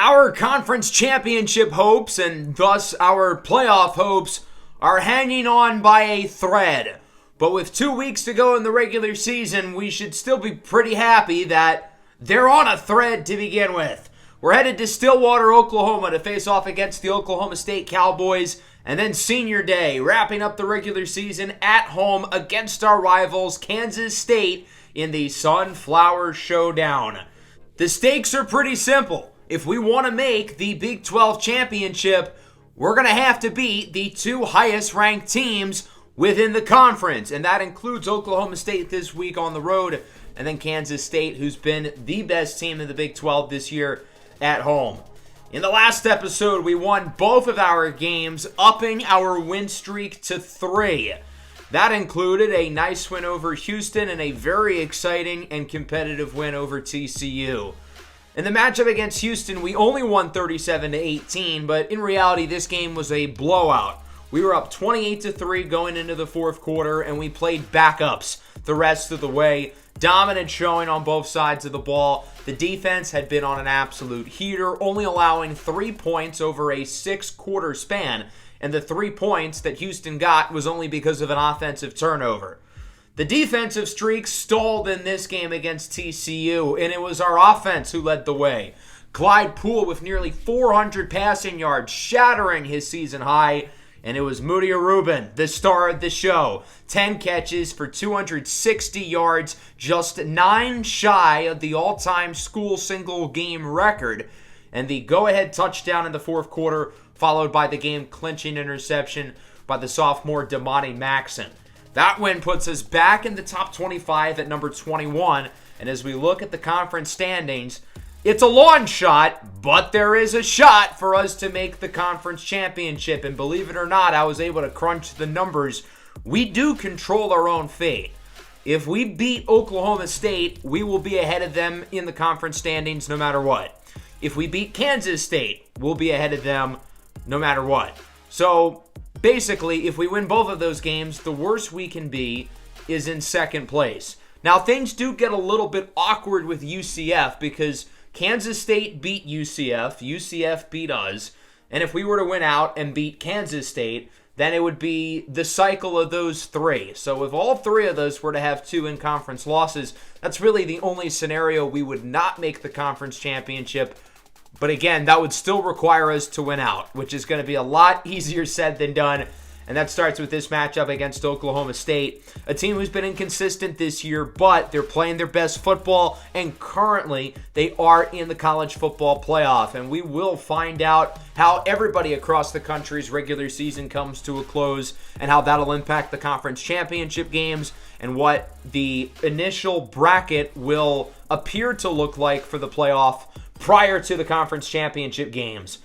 Our conference championship hopes, and thus our playoff hopes, are hanging on by a thread. But with 2 weeks to go in the regular season, we should still be pretty happy that they're on a thread to begin with. We're headed to Stillwater, Oklahoma to face off against the Oklahoma State Cowboys, and then Senior Day, wrapping up the regular season at home against our rivals, Kansas State, in the Sunflower Showdown. The stakes are pretty simple. If we want to make the Big 12 championship, we're going to have to beat the two highest ranked teams within the conference, and that includes Oklahoma State this week on the road, and then Kansas State, who's been the best team in the Big 12 this year at home. In the last episode, we won both of our games, upping our win streak to 3. That included a nice win over Houston and a very exciting and competitive win over TCU. In the matchup against Houston, we only won 37-18, but in reality, this game was a blowout. We were up 28-3 going into the fourth quarter, and we played backups the rest of the way. Dominant showing on both sides of the ball. The defense had been on an absolute heater, only allowing 3 points over a 6-quarter span, and the 3 points that Houston got was only because of an offensive turnover. The defensive streak stalled in this game against TCU, and it was our offense who led the way. Clyde Poole with nearly 400 passing yards, shattering his season high, and it was Moody Rubin, the star of the show. 10 catches for 260 yards, just 9 shy of the all-time school single-game record, and the go-ahead touchdown in the fourth quarter, followed by the game-clinching interception by the sophomore Damani Maxon. That win puts us back in the top 25 at number 21, and as we look at the conference standings, it's a long shot, but there is a shot for us to make the conference championship, and believe it or not, I was able to crunch the numbers. We do control our own fate. If we beat Oklahoma State, we will be ahead of them in the conference standings no matter what. If we beat Kansas State, we'll be ahead of them no matter what. So basically, if we win both of those games, the worst we can be is in second place. Now, things do get a little bit awkward with UCF because Kansas State beat UCF, UCF beat us, and if we were to win out and beat Kansas State, then it would be the cycle of those three. So if all three of those were to have 2 in-conference losses, that's really the only scenario we would not make the conference championship. But again, that would still require us to win out, which is going to be a lot easier said than done. And that starts with this matchup against Oklahoma State, a team who's been inconsistent this year, but they're playing their best football, and currently they are in the college football playoff. And we will find out how everybody across the country's regular season comes to a close and how that'll impact the conference championship games and what the initial bracket will appear to look like for the playoff prior to the conference championship games.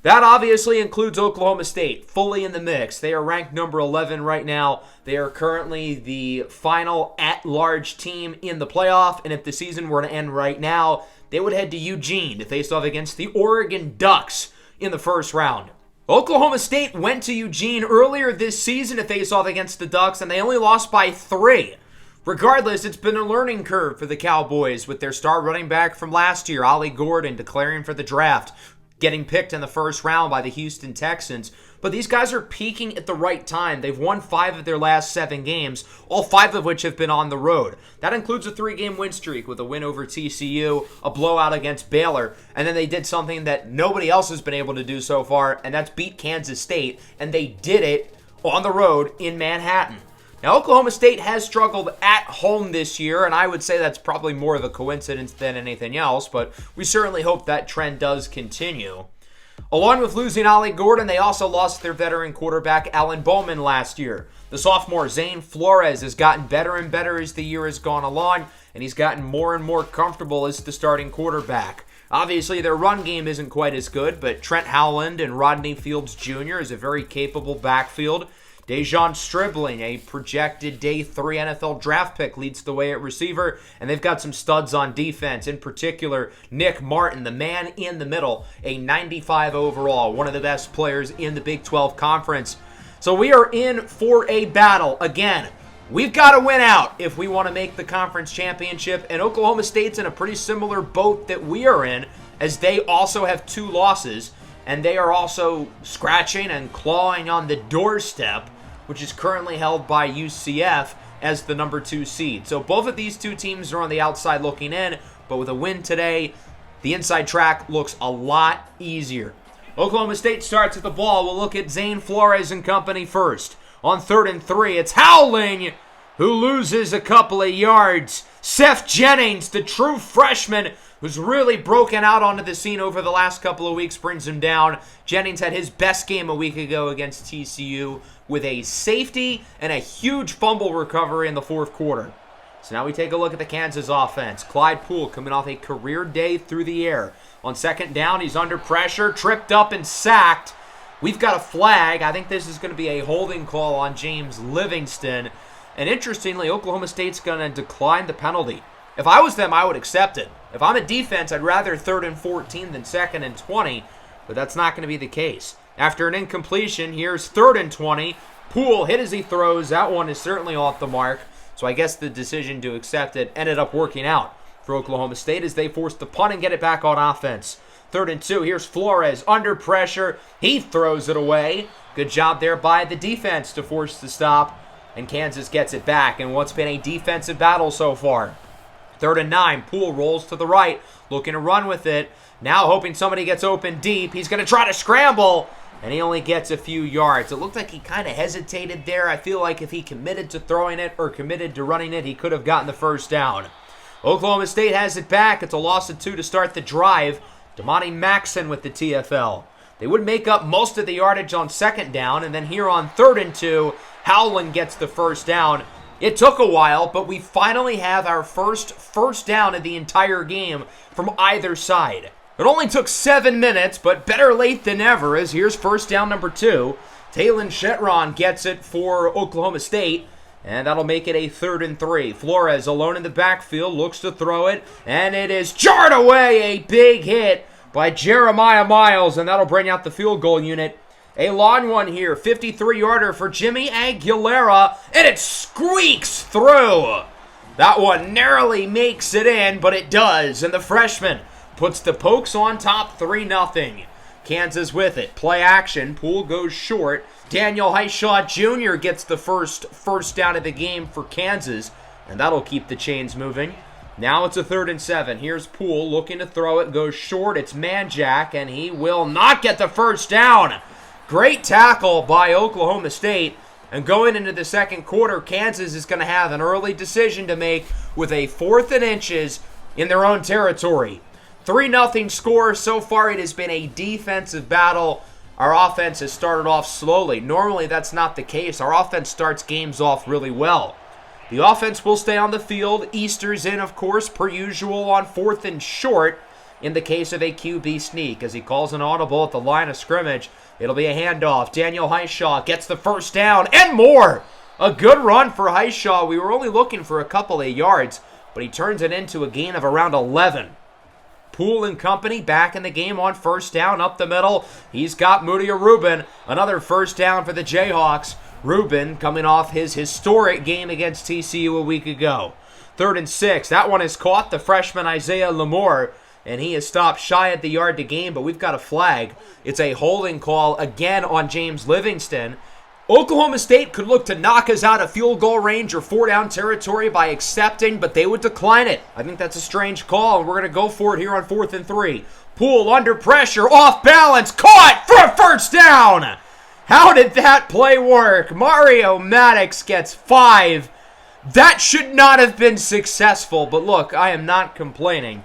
That obviously includes Oklahoma State, fully in the mix. They are ranked number 11 right now. They are currently the final at-large team in the playoff, and if the season were to end right now, they would head to Eugene to face off against the Oregon Ducks in the first round. Oklahoma State went to Eugene earlier this season to face off against the Ducks, and they only lost by 3. Regardless, it's been a learning curve for the Cowboys with their star running back from last year, Ollie Gordon, declaring for the draft, getting picked in the first round by the Houston Texans. But these guys are peaking at the right time. They've won 5 of their last 7 games, all 5 of which have been on the road. That includes a 3-game win streak with a win over TCU, a blowout against Baylor, and then they did something that nobody else has been able to do so far, and that's beat Kansas State, and they did it on the road in Manhattan. Now, Oklahoma State has struggled at home this year, and I would say that's probably more of a coincidence than anything else, but we certainly hope that trend does continue. Along with losing Ollie Gordon, they also lost their veteran quarterback, Alan Bowman, last year. The sophomore, Zane Flores, has gotten better and better as the year has gone along, and he's gotten more and more comfortable as the starting quarterback. Obviously, their run game isn't quite as good, but Trent Howland and Rodney Fields Jr. is a very capable backfield. Dejon Stribling, a projected day 3 NFL draft pick, leads the way at receiver, and they've got some studs on defense. In particular, Nick Martin, the man in the middle, a 95 overall, one of the best players in the Big 12 Conference. So we are in for a battle. Again, we've got to win out if we want to make the conference championship, and Oklahoma State's in a pretty similar boat that we are in, as they also have 2 losses, and they are also scratching and clawing on the doorstep, which is currently held by UCF as the number 2 seed. So both of these 2 teams are on the outside looking in, but with a win today, the inside track looks a lot easier. Oklahoma State starts at the ball. We'll look at Zane Flores and company first. On 3rd and 3, it's Howling who loses a couple of yards. Seth Jennings, the true freshman who's really broken out onto the scene over the last couple of weeks, brings him down. Jennings had his best game a week ago against TCU with a safety and a huge fumble recovery in the 4th quarter. So now we take a look at the Kansas offense. Clyde Poole coming off a career day through the air. On 2nd down, he's under pressure, tripped up and sacked. We've got a flag. I think this is going to be a holding call on James Livingston. And interestingly, Oklahoma State's going to decline the penalty. If I was them, I would accept it. If I'm a defense, I'd rather 3rd and 14 than 2nd and 20, but that's not going to be the case. After an incompletion, here's 3rd and 20. Poole hit as he throws. That one is certainly off the mark. So I guess the decision to accept it ended up working out for Oklahoma State as they forced the punt and get it back on offense. 3rd and 2. Here's Flores under pressure. He throws it away. Good job there by the defense to force the stop. And Kansas gets it back in what's been a defensive battle so far. 3rd and 9. Poole rolls to the right, looking to run with it. Now hoping somebody gets open deep. He's going to try to scramble, and he only gets a few yards. It looked like he kind of hesitated there. I feel like if he committed to throwing it or committed to running it, he could have gotten the first down. Oklahoma State has it back. It's a loss of 2 to start the drive. Damani Maxson with the TFL. They would make up most of the yardage on 2nd down, and then here on 3rd and 2, Howland gets the first down. It took a while, but we finally have our first down of the entire game from either side. It only took 7 minutes, but better late than never, as here's first down number 2. Talon Shetron gets it for Oklahoma State, and that'll make it a 3rd and 3. Flores alone in the backfield, looks to throw it, and it is jarred away. A big hit by Jeremiah Miles, and that'll bring out the field goal unit. A long one here, 53-yarder for Jimmy Aguilera, and it squeaks through. That one narrowly makes it in, but it does, and the freshman puts the Pokes on top 3-0. Kansas with it. Play action. Poole goes short. Daniel Highshaw Jr. gets the first down of the game for Kansas, and that'll keep the chains moving. Now it's a 3rd and 7. Here's Poole looking to throw it. Goes short. It's Manjack, and he will not get the first down. Great tackle by Oklahoma State. And going into the 2nd quarter, Kansas is going to have an early decision to make with a 4th and inches in their own territory. 3-0 score. So far, it has been a defensive battle. Our offense has started off slowly. Normally, that's not the case. Our offense starts games off really well. The offense will stay on the field. Easter's in, of course, per usual on 4th and short in the case of a QB sneak. As he calls an audible at the line of scrimmage, it'll be a handoff. Daniel Highshaw gets the first down and more. A good run for Highshaw. We were only looking for a couple of yards, but he turns it into a gain of around 11. Poole and company back in the game on first down up the middle. He's got Mudia Rubin. Another first down for the Jayhawks. Rubin coming off his historic game against TCU a week ago. 3rd and 6. That one is caught. The freshman Isaiah Lamore, and he is stopped shy at the yard to gain, but we've got a flag. It's a holding call again on James Livingston. Oklahoma State could look to knock us out of field goal range or 4-down territory by accepting, but they would decline it. I think that's a strange call, and we're going to go for it here on 4th and 3. Poole under pressure, off balance, caught for a first down. How did that play work? Mario Maddox gets 5. That should not have been successful, but look, I am not complaining,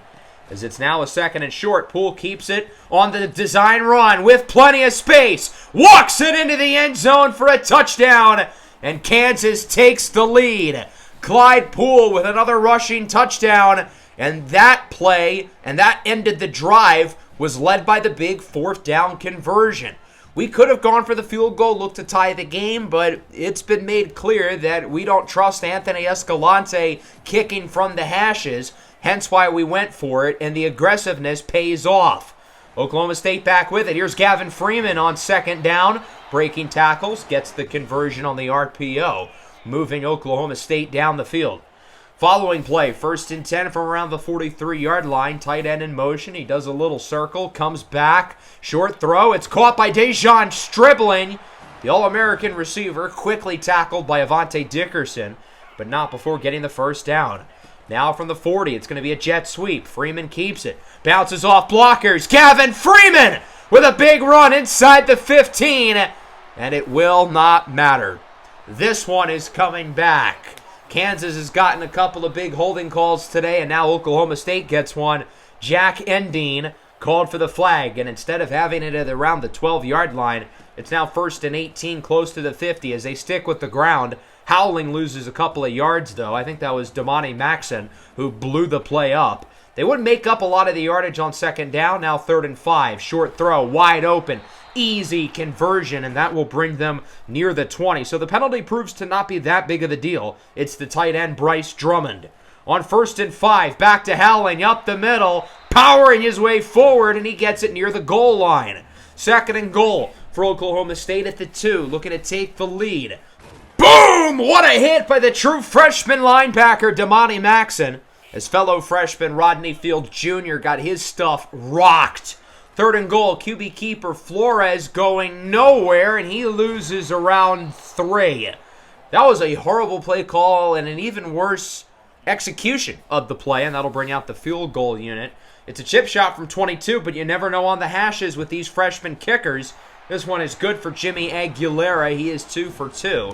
as it's now a 2nd and short. Poole keeps it on the design run with plenty of space. Walks it into the end zone for a touchdown. And Kansas takes the lead. Clyde Poole with another rushing touchdown. And that play, and that ended the drive, was led by the big 4th down conversion. We could have gone for the field goal, looked to tie the game, but it's been made clear that we don't trust Anthony Escalante kicking from the hashes. Hence why we went for it, and the aggressiveness pays off. Oklahoma State back with it. Here's Gavin Freeman on 2nd down. Breaking tackles, gets the conversion on the RPO. Moving Oklahoma State down the field. Following play, 1st and 10 from around the 43-yard line. Tight end in motion. He does a little circle, comes back. Short throw. It's caught by Dejon Stribling. The All-American receiver quickly tackled by Avante Dickerson, but not before getting the first down. Now from the 40, it's going to be a jet sweep. Freeman keeps it. Bounces off blockers. Gavin Freeman with a big run inside the 15, and it will not matter. This one is coming back. Kansas has gotten a couple of big holding calls today, and now Oklahoma State gets one. Jack Endine called for the flag, and instead of having it at around the 12-yard line, it's now 1st and 18 close to the 50 as they stick with the ground. Howling loses a couple of yards, though. I think that was Damani Maxon who blew the play up. They would make up a lot of the yardage on 2nd down. Now 3rd and 5. Short throw, wide open. Easy conversion, and that will bring them near the 20. So the penalty proves to not be that big of a deal. It's the tight end, Bryce Drummond. On 1st and 5, back to Howling, up the middle, powering his way forward, and he gets it near the goal line. 2nd and goal for Oklahoma State at the 2, looking to take the lead. Boom! What a hit by the true freshman linebacker, Damani Maxon, as fellow freshman Rodney Field Jr. got his stuff rocked. 3rd and goal, QB keeper Flores going nowhere, and he loses around 3. That was a horrible play call and an even worse execution of the play, and that'll bring out the field goal unit. It's a chip shot from 22, but you never know on the hashes with these freshman kickers. This one is good for Jimmy Aguilera. He is 2 for 2.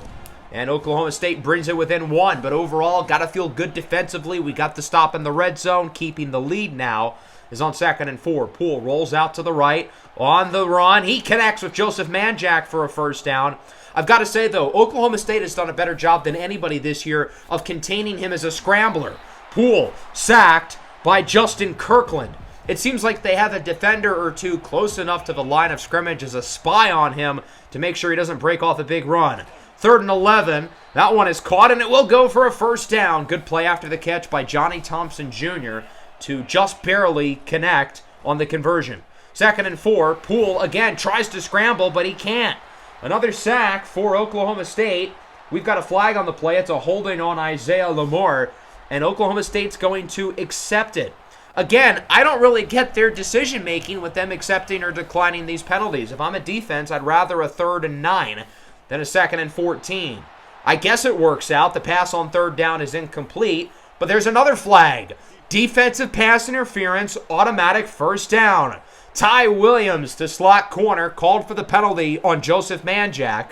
And Oklahoma State brings it within 1, but overall, got to feel good defensively. We got the stop in the red zone, keeping the lead now. Is on 2nd and 4. Poole rolls out to the right. On the run. He connects with Joseph Manjack for a first down. I've got to say, though, Oklahoma State has done a better job than anybody this year of containing him as a scrambler. Poole sacked by Justin Kirkland. It seems like they have a defender or two close enough to the line of scrimmage as a spy on him to make sure he doesn't break off a big run. 3rd and 11. That one is caught, and it will go for a first down. Good play after the catch by Johnny Thompson Jr. to just barely connect on the conversion. 2nd and 4. Poole again tries to scramble, but he can't. Another sack for Oklahoma State. We've got a flag on the play. It's a holding on Isaiah Lamore, and Oklahoma State's going to accept it. Again, I don't really get their decision-making with them accepting or declining these penalties. If I'm a defense, I'd rather a 3rd and 9 than a 2nd and 14. I guess it works out. The pass on 3rd down is incomplete, but there's another flag. Defensive pass interference, automatic first down. Ty Williams, the slot corner, called for the penalty on Joseph Manjack.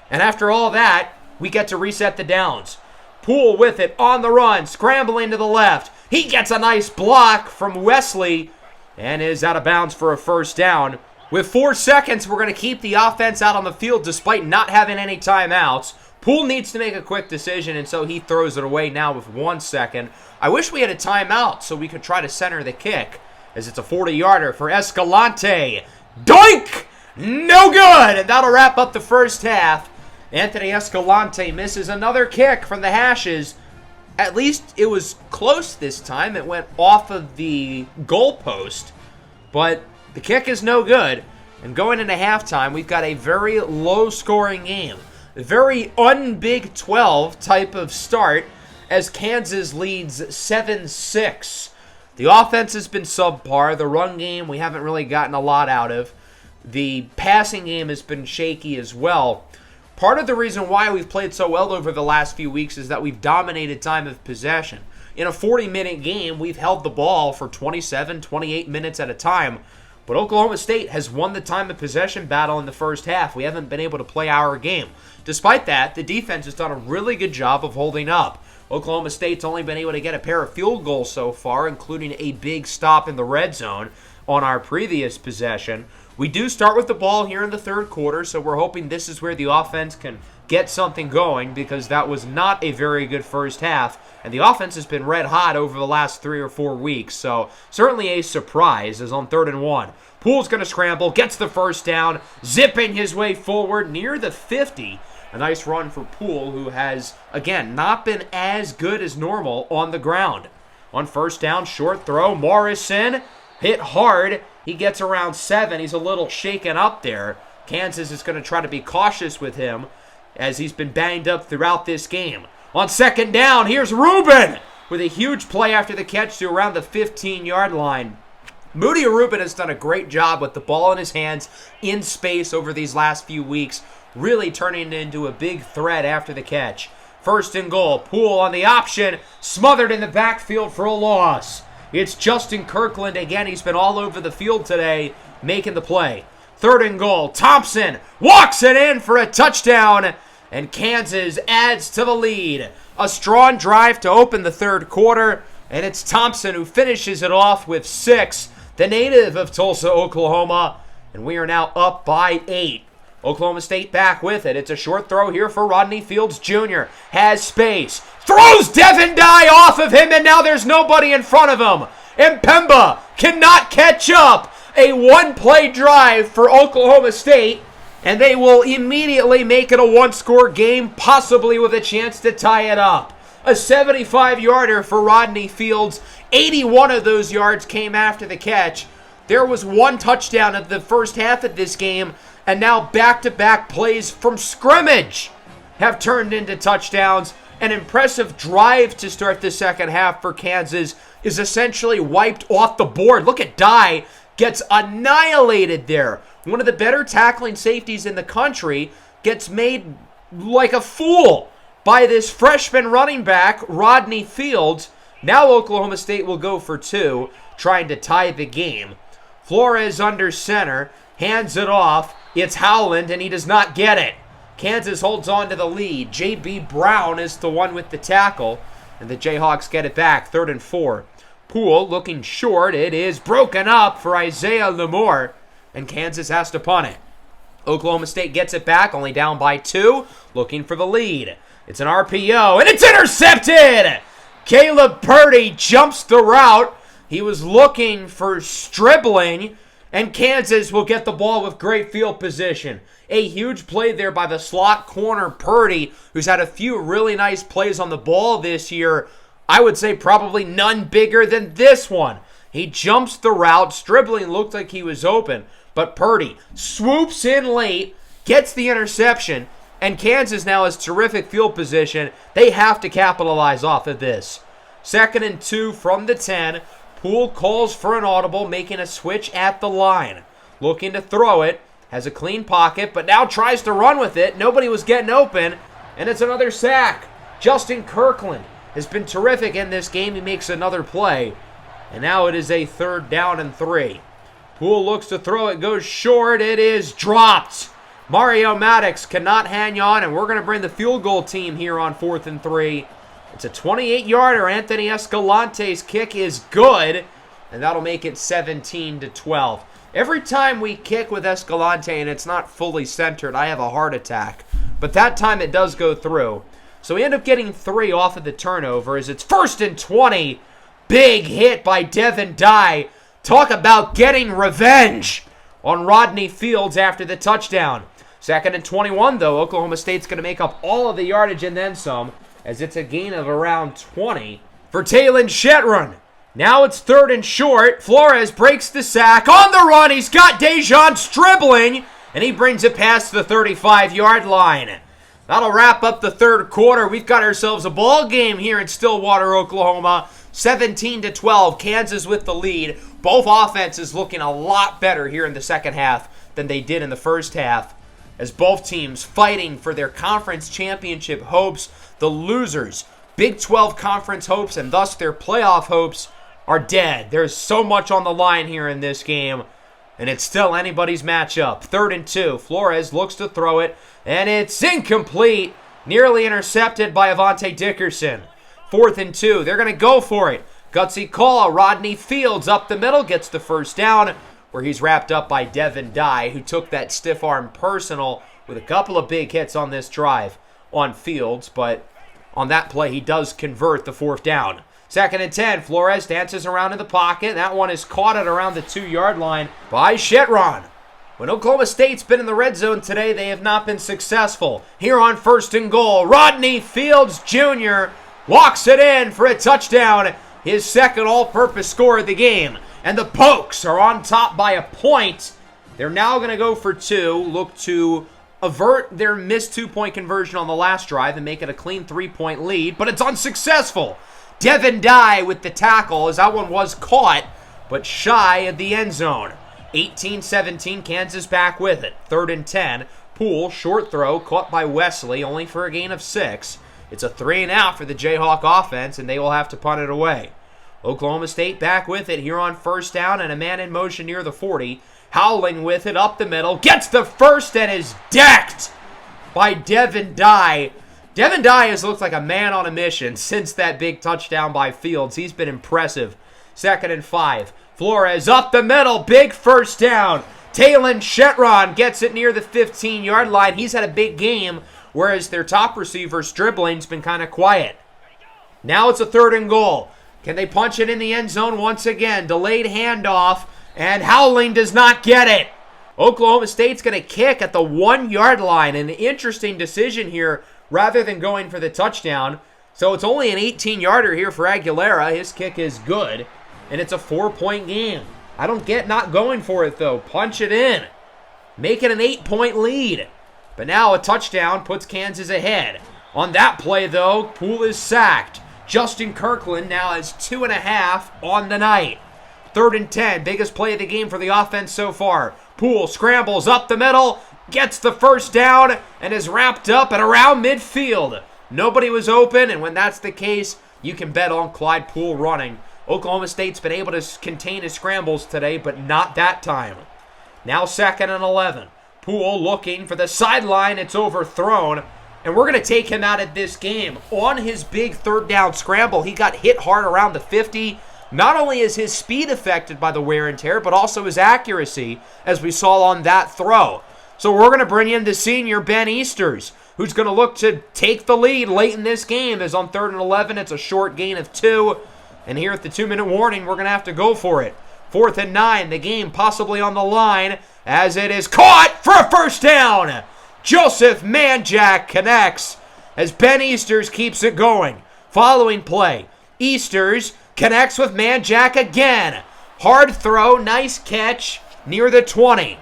And after all that, we get to reset the downs. Poole with it on the run, scrambling to the left. He gets a nice block from Wesley and is out of bounds for a first down. With 4 seconds, we're going to keep the offense out on the field despite not having any timeouts. Poole needs to make a quick decision, and so he throws it away now with 1 second. I wish we had a timeout so we could try to center the kick, as it's a 40-yarder for Escalante. Doink! No good! And that'll wrap up the first half. Anthony Escalante misses another kick from the hashes. At least it was close this time. It went off of the goalpost, but the kick is no good. And going into halftime, we've got a very low-scoring game. A very un-Big 12 type of start as Kansas leads 7-6. The offense has been subpar. The run game we haven't really gotten a lot out of. The passing game has been shaky as well. Part of the reason why we've played so well over the last few weeks is that we've dominated time of possession. In a 40-minute game, we've held the ball for 27, 28 minutes at a time. But Oklahoma State has won the time of possession battle in the first half. We haven't been able to play our game. Despite that, the defense has done a really good job of holding up. Oklahoma State's only been able to get a pair of field goals so far, including a big stop in the red zone on our previous possession. We do start with the ball here in the third quarter, so we're hoping this is where the offense can get something going, because that was not a very good first half, and the offense has been red hot over the last 3 or 4 weeks, so certainly a surprise as on 3rd and 1. Poole's going to scramble, gets the first down, zipping his way forward near the 50. A nice run for Poole, who has, again, not been as good as normal on the ground. On first down, short throw, Morrison hit hard. He gets around 7. He's a little shaken up there. Kansas is going to try to be cautious with him as he's been banged up throughout this game. On second down, here's Rubin. with a huge play after the catch to around the 15-yard line. Moody Arubin has done a great job with the ball in his hands in space over these last few weeks, really turning it into a big threat after the catch. First and goal. Poole on the option, smothered in the backfield for a loss. It's Justin Kirkland again. He's been all over the field today, making the play. Third and goal. Thompson walks it in for a touchdown, and Kansas adds to the lead. A strong drive to open the third quarter, and it's Thompson who finishes it off with 6, the native of Tulsa, Oklahoma, and we are now up by 8. Oklahoma State back with it. It's a short throw here for Rodney Fields Jr. Has space. Throws Devin Dye off of him, and now there's nobody in front of him. And Pemba cannot catch up. A one-play drive for Oklahoma State, and they will immediately make it a one-score game, possibly with a chance to tie it up. A 75-yarder for Rodney Fields. 81 of those yards came after the catch. There was one touchdown at the first half of this game, and now back-to-back plays from scrimmage have turned into touchdowns. An impressive drive to start the second half for Kansas is essentially wiped off the board. Look at Dye, gets annihilated there. One of the better tackling safeties in the country gets made like a fool by this freshman running back, Rodney Fields. Now Oklahoma State will go for 2, trying to tie the game. Flores under center, hands it off. It's Howland, and he does not get it. Kansas holds on to the lead. J.B. Brown is the one with the tackle, and the Jayhawks get it back, 3rd and 4. Poole looking short. It is broken up for Isaiah Lamore, and Kansas has to punt it. Oklahoma State gets it back, only down by 2, looking for the lead. It's an RPO, and it's intercepted! Caleb Purdy jumps the route. He was looking for Stribling, and Kansas will get the ball with great field position. A huge play there by the slot corner Purdy, who's had a few really nice plays on the ball this year. I would say probably none bigger than this one. He jumps the route. Stribling looked like he was open, but Purdy swoops in late, gets the interception, and Kansas now has terrific field position. They have to capitalize off of this. 2nd and 2 from the 10. Poole calls for an audible, making a switch at the line. Looking to throw it. Has a clean pocket, but now tries to run with it. Nobody was getting open, and it's another sack. Justin Kirkland has been terrific in this game. He makes another play, and now it is a 3rd down and 3. Poole looks to throw it, goes short. It is dropped. Mario Maddox cannot hang on, and we're going to bring the field goal team here on 4th and 3. It's a 28-yarder. Anthony Escalante's kick is good, and that'll make it 17-12. Every time we kick with Escalante and it's not fully centered, I have a heart attack. But that time it does go through. So we end up getting 3 off of the turnover as it's 1st and 20. Big hit by Devin Dye. Talk about getting revenge on Rodney Fields after the touchdown. 2nd and 21, though. Oklahoma State's going to make up all of the yardage and then some, as it's a gain of around 20 for Talon Shetron. Now it's 3rd and short. Flores breaks the sack. On the run, he's got Dejon Stribling, and he brings it past the 35-yard line. That'll wrap up the 3rd quarter. We've got ourselves a ball game here in Stillwater, Oklahoma. 17-12, Kansas with the lead. Both offenses looking a lot better here in the second half than they did in the first half, as both teams fighting for their conference championship hopes. The losers, Big 12 conference hopes, and thus their playoff hopes, are dead. There's so much on the line here in this game, and it's still anybody's matchup. 3rd and 2. Flores looks to throw it, and it's incomplete. Nearly intercepted by Avante Dickerson. 4th and 2. They're going to go for it. Gutsy call. Rodney Fields up the middle, gets the first down, where he's wrapped up by Devin Dye, who took that stiff arm personal with a couple of big hits on this drive on Fields, but on that play he does convert the 4th down. 2nd and 10. Flores dances around in the pocket. That one is caught at around the 2-yard line by Shetron. When Oklahoma State's been in the red zone today, they have not been successful. Here on 1st and goal, Rodney Fields Jr. walks it in for a touchdown, his 2nd all-purpose score of the game. And the Pokes are on top by a point. They're now going to go for 2, look to avert their missed 2-point conversion on the last drive and make it a clean 3-point lead, but it's unsuccessful. Devin Dye with the tackle, as that one was caught, but shy of the end zone. 18-17, Kansas back with it. 3rd and 10. Poole, short throw, caught by Wesley, only for a gain of 6. It's a 3-and-out for the Jayhawk offense, and they will have to punt it away. Oklahoma State back with it here on 1st down, and a man in motion near the 40. Howling with it up the middle, gets the first and is decked by Devin Dye. Devin Dye has looked like a man on a mission since that big touchdown by Fields. He's been impressive. 2nd and 5. Flores up the middle, big 1st down. Talon Shetron gets it near the 15-yard line. He's had a big game, whereas their top receiver's dribbling's been kind of quiet. Now it's a 3rd and goal. Can they punch it in the end zone once again? Delayed handoff, and Howling does not get it. Oklahoma State's going to kick at the 1-yard line. An interesting decision here rather than going for the touchdown. So it's only an 18-yarder here for Aguilera. His kick is good, and it's a 4-point game. I don't get not going for it, though. Punch it in. Make it an 8-point lead. But now a touchdown puts Kansas ahead. On that play, though, Poole is sacked. Justin Kirkland now has 2.5 on the night. 3rd and 10, biggest play of the game for the offense so far. Poole scrambles up the middle, gets the 1st down, and is wrapped up and around midfield. Nobody was open, and when that's the case, you can bet on Clyde Poole running. Oklahoma State's been able to contain his scrambles today, but not that time. Now 2nd and 11. Poole looking for the sideline. It's overthrown, and we're going to take him out of this game. On his big 3rd down scramble, he got hit hard around the 50. Not only is his speed affected by the wear and tear, but also his accuracy, as we saw on that throw. So we're going to bring in the senior Ben Easters, who's going to look to take the lead late in this game, as on 3rd and 11, it's a short gain of 2. And here at the 2-minute warning, we're going to have to go for it. 4th and 9, the game possibly on the line, as it is caught for a 1st down. Joseph Manjack connects as Ben Easters keeps it going. Following play, Easters connects with Manjack again. Hard throw, nice catch near the 20.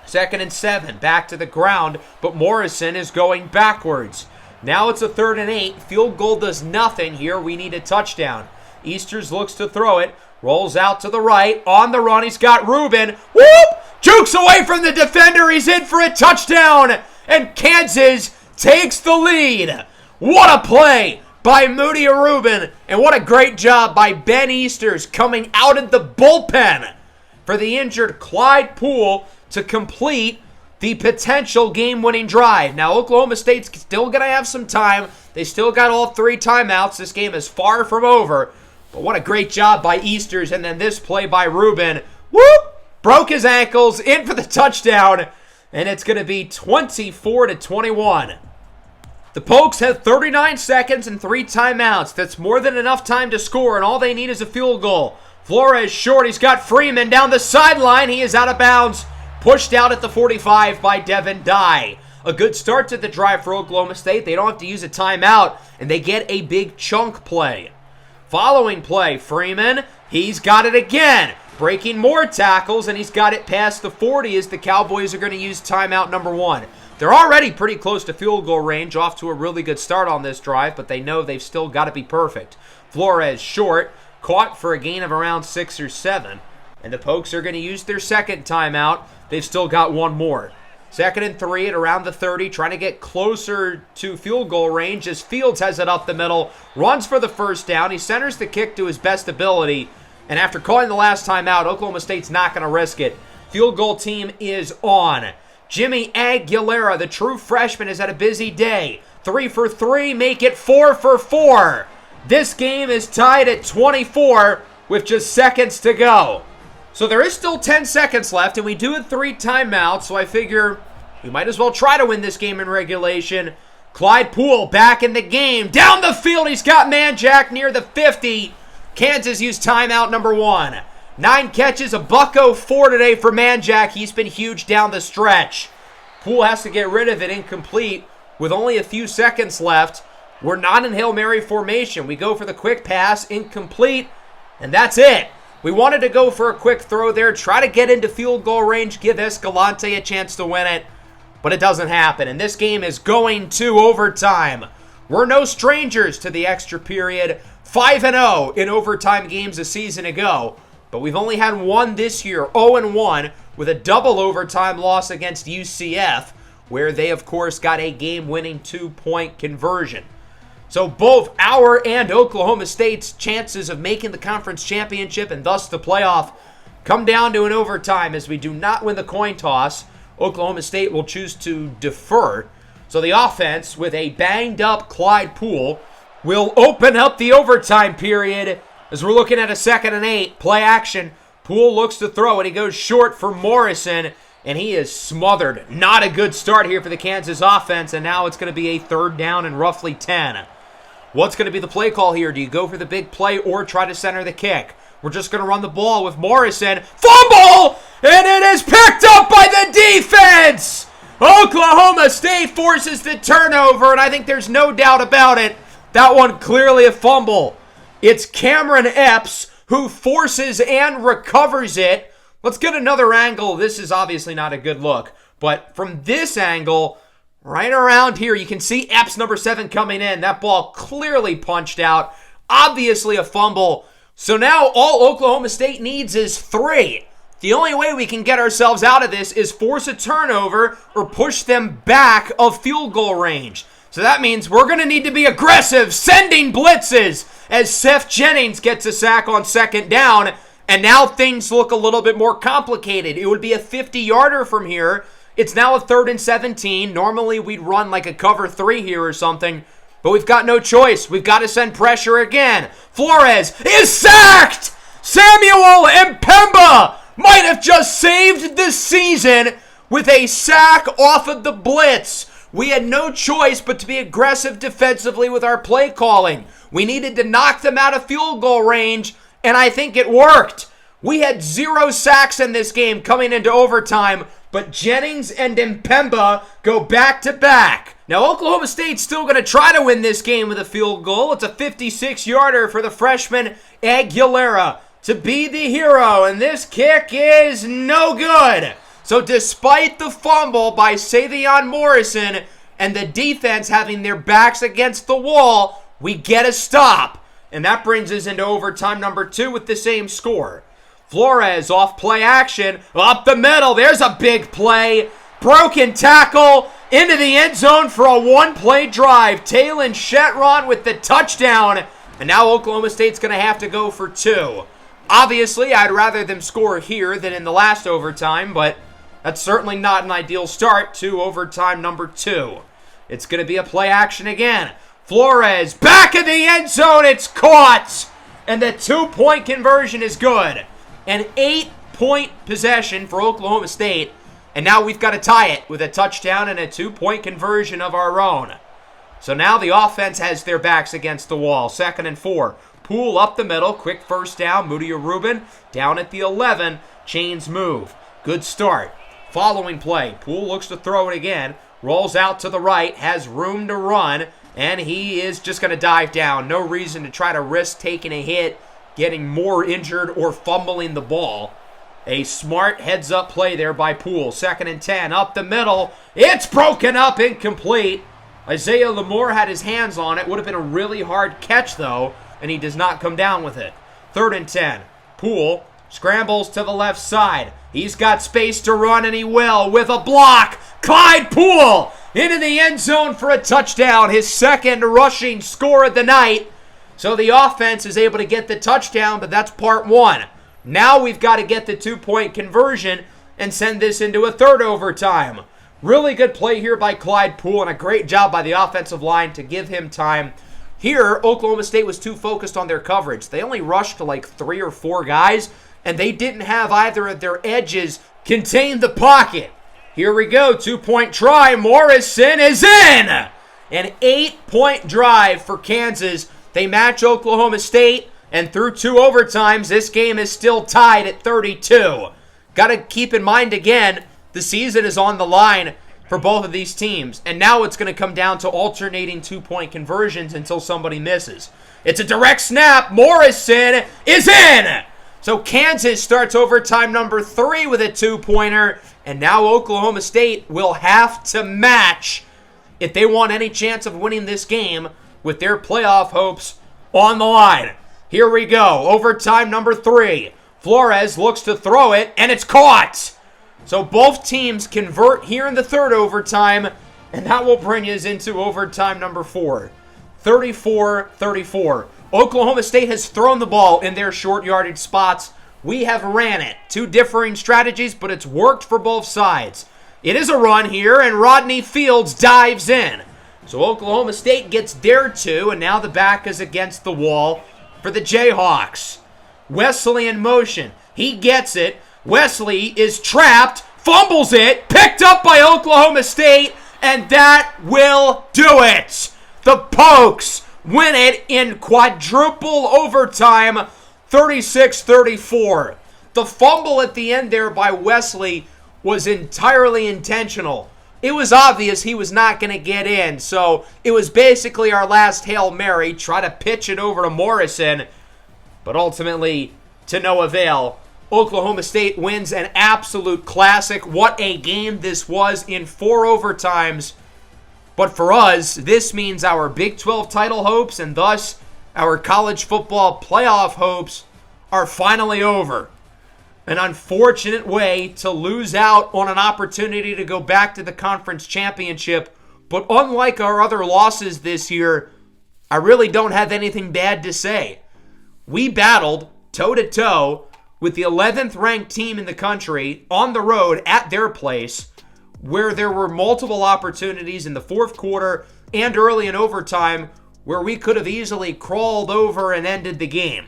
2nd and 7, back to the ground, but Morrison is going backwards. Now it's a 3rd and 8. Field goal does nothing here. We need a touchdown. Easters looks to throw it, rolls out to the right, on the run. He's got Rubin. Whoop! Jukes away from the defender. He's in for a touchdown, and Kansas takes the lead. What a play by Moody Rubin, and what a great job by Ben Easters coming out of the bullpen for the injured Clyde Poole to complete the potential game-winning drive. Now, Oklahoma State's still going to have some time. They still got all 3 timeouts. This game is far from over. But what a great job by Easters. And then this play by Rubin. Whoop! Broke his ankles, in for the touchdown. And it's going to be 24-21. The Pokes have 39 seconds and 3 timeouts. That's more than enough time to score, and all they need is a field goal. Flores short. He's got Freeman down the sideline. He is out of bounds. Pushed out at the 45 by Devin Dye. A good start to the drive for Oklahoma State. They don't have to use a timeout, and they get a big chunk play. Following play, Freeman, he's got it again. Breaking more tackles, and he's got it past the 40 as the Cowboys are going to use timeout number 1. They're already pretty close to field goal range, off to a really good start on this drive, but they know they've still got to be perfect. Flores short, caught for a gain of around 6 or 7. And the Pokes are going to use their 2nd timeout. They've still got 1 more. 2nd and 3 at around the 30, trying to get closer to field goal range as Fields has it up the middle, runs for the 1st down. He centers the kick to his best ability, and after calling the last timeout, Oklahoma State's not going to risk it. Field goal team is on. Jimmy Aguilera, the true freshman, has had a busy day. 3 for 3, make it 4 for 4. This game is tied at 24 with just seconds to go. So there is still 10 seconds left, and we do have 3 timeouts, so I figure we might as well try to win this game in regulation. Clyde Poole back in the game. Down the field, he's got Manjack near the 50. Kansas used timeout number 1. 9 catches, a $104 today for Manjack. He's been huge down the stretch. Poole has to get rid of it incomplete with only a few seconds left. We're not in Hail Mary formation. We go for the quick pass, incomplete, and that's it. We wanted to go for a quick throw there, try to get into field goal range, give Escalante a chance to win it, but it doesn't happen. And this game is going to overtime. We're no strangers to the extra period. 5-0 in overtime games a season ago, but we've only had one this year, 0-1, with a double overtime loss against UCF, where they, of course, got a game-winning 2-point conversion. So both our and Oklahoma State's chances of making the conference championship and thus the playoff come down to an overtime. As we do not win the coin toss, Oklahoma State will choose to defer. So the offense, with a banged-up Clyde Poole, will open up the overtime period as we're looking at a 2nd and 8. Play action. Poole looks to throw, and he goes short for Morrison, and he is smothered. Not a good start here for the Kansas offense, and now it's going to be a 3rd down and roughly 10. What's going to be the play call here? Do you go for the big play or try to center the kick? We're just going to run the ball with Morrison. Fumble! And it is picked up by the defense! Oklahoma State forces the turnover, and I think there's no doubt about it. That one clearly a fumble. It's Cameron Epps who forces and recovers it. Let's get another angle. This is obviously not a good look, but from this angle, right around here, you can see Epps, number 7, coming in. That ball clearly punched out. Obviously a fumble. So now all Oklahoma State needs is 3. The only way we can get ourselves out of this is force a turnover or push them back of field goal range. So that means we're going to need to be aggressive, sending blitzes as Seth Jennings gets a sack on 2nd down. And now things look a little bit more complicated. It would be a 50-yarder from here. It's now a 3rd and 17. Normally we'd run like a cover 3 here or something, but we've got no choice. We've got to send pressure again. Flores is sacked! Samuel Mpemba might have just saved the season with a sack off of the blitz. We had no choice but to be aggressive defensively with our play calling. We needed to knock them out of field goal range, and I think it worked. We had 0 sacks in this game coming into overtime, but Jennings and Mpemba go back-to-back. Now, Oklahoma State's still going to try to win this game with a field goal. It's a 56-yarder for the freshman Aguilera to be the hero, and this kick is no good. So despite the fumble by Savion Morrison and the defense having their backs against the wall, we get a stop. And that brings us into overtime number 2 with the same score. Flores off play action, up the middle. There's a big play. Broken tackle into the end zone for a 1-play drive. Talon Shetron with the touchdown. And now Oklahoma State's going to have to go for 2. Obviously, I'd rather them score here than in the last overtime, but that's certainly not an ideal start to overtime number 2. It's going to be a play action again. Flores, back of the end zone, it's caught! And the 2-point conversion is good. An 8-point possession for Oklahoma State, and now we've got to tie it with a touchdown and a 2-point conversion of our own. So now the offense has their backs against the wall. 2nd and 4. Poole up the middle, quick 1st down. Mudia Rubin down at the 11. Chains move. Good start. Following play, Poole looks to throw it again. Rolls out to the right, has room to run, and he is just going to dive down. No reason to try to risk taking a hit, getting more injured, or fumbling the ball. A smart heads-up play there by Poole. 2nd and 10, up the middle. It's broken up, incomplete. Isaiah Lamore had his hands on it. Would have been a really hard catch, though, and he does not come down with it. 3rd and 10. Poole scrambles to the left side. He's got space to run, and he will with a block. Clyde Poole into the end zone for a touchdown. His 2nd rushing score of the night. So the offense is able to get the touchdown, but that's part 1. Now we've got to get the 2-point conversion and send this into a 3rd overtime. Really good play here by Clyde Poole, and a great job by the offensive line to give him time. Here, Oklahoma State was too focused on their coverage. They only rushed to like 3 or 4 guys, and they didn't have either of their edges contain the pocket. Here we go, 2-point try. Morrison is in! An 8-point drive for Kansas. They match Oklahoma State, and through 2 overtimes, this game is still tied at 32. Got to keep in mind again, the season is on the line for both of these teams, and now it's going to come down to alternating 2-point conversions until somebody misses. It's a direct snap. Morrison is in! So Kansas starts overtime number 3 with a 2-pointer, and now Oklahoma State will have to match if they want any chance of winning this game with their playoff hopes on the line. Here we go. Overtime number 3. Flores looks to throw it, and it's caught. So both teams convert here in the third overtime, and that will bring us into overtime number 4. 34-34. Oklahoma State has thrown the ball in their short yardage spots. We have ran it. 2 differing strategies, but it's worked for both sides. It is a run here, and Rodney Fields dives in. So Oklahoma State gets their 2, and now the back is against the wall for the Jayhawks. Wesley in motion. He gets it. Wesley is trapped, fumbles it, picked up by Oklahoma State, and that will do it. The Pokes win it in quadruple overtime, 36-34. The fumble at the end there by Wesley was entirely intentional. It was obvious he was not going to get in, so it was basically our last Hail Mary, try to pitch it over to Morrison, but ultimately to no avail. Oklahoma State wins an absolute classic. What a game this was in 4 overtimes. But for us, this means our Big 12 title hopes and thus our college football playoff hopes are finally over. An unfortunate way to lose out on an opportunity to go back to the conference championship. But unlike our other losses this year, I really don't have anything bad to say. We battled toe-to-toe with the 11th ranked team in the country on the road at their place, where there were multiple opportunities in the fourth quarter and early in overtime where we could have easily crawled over and ended the game.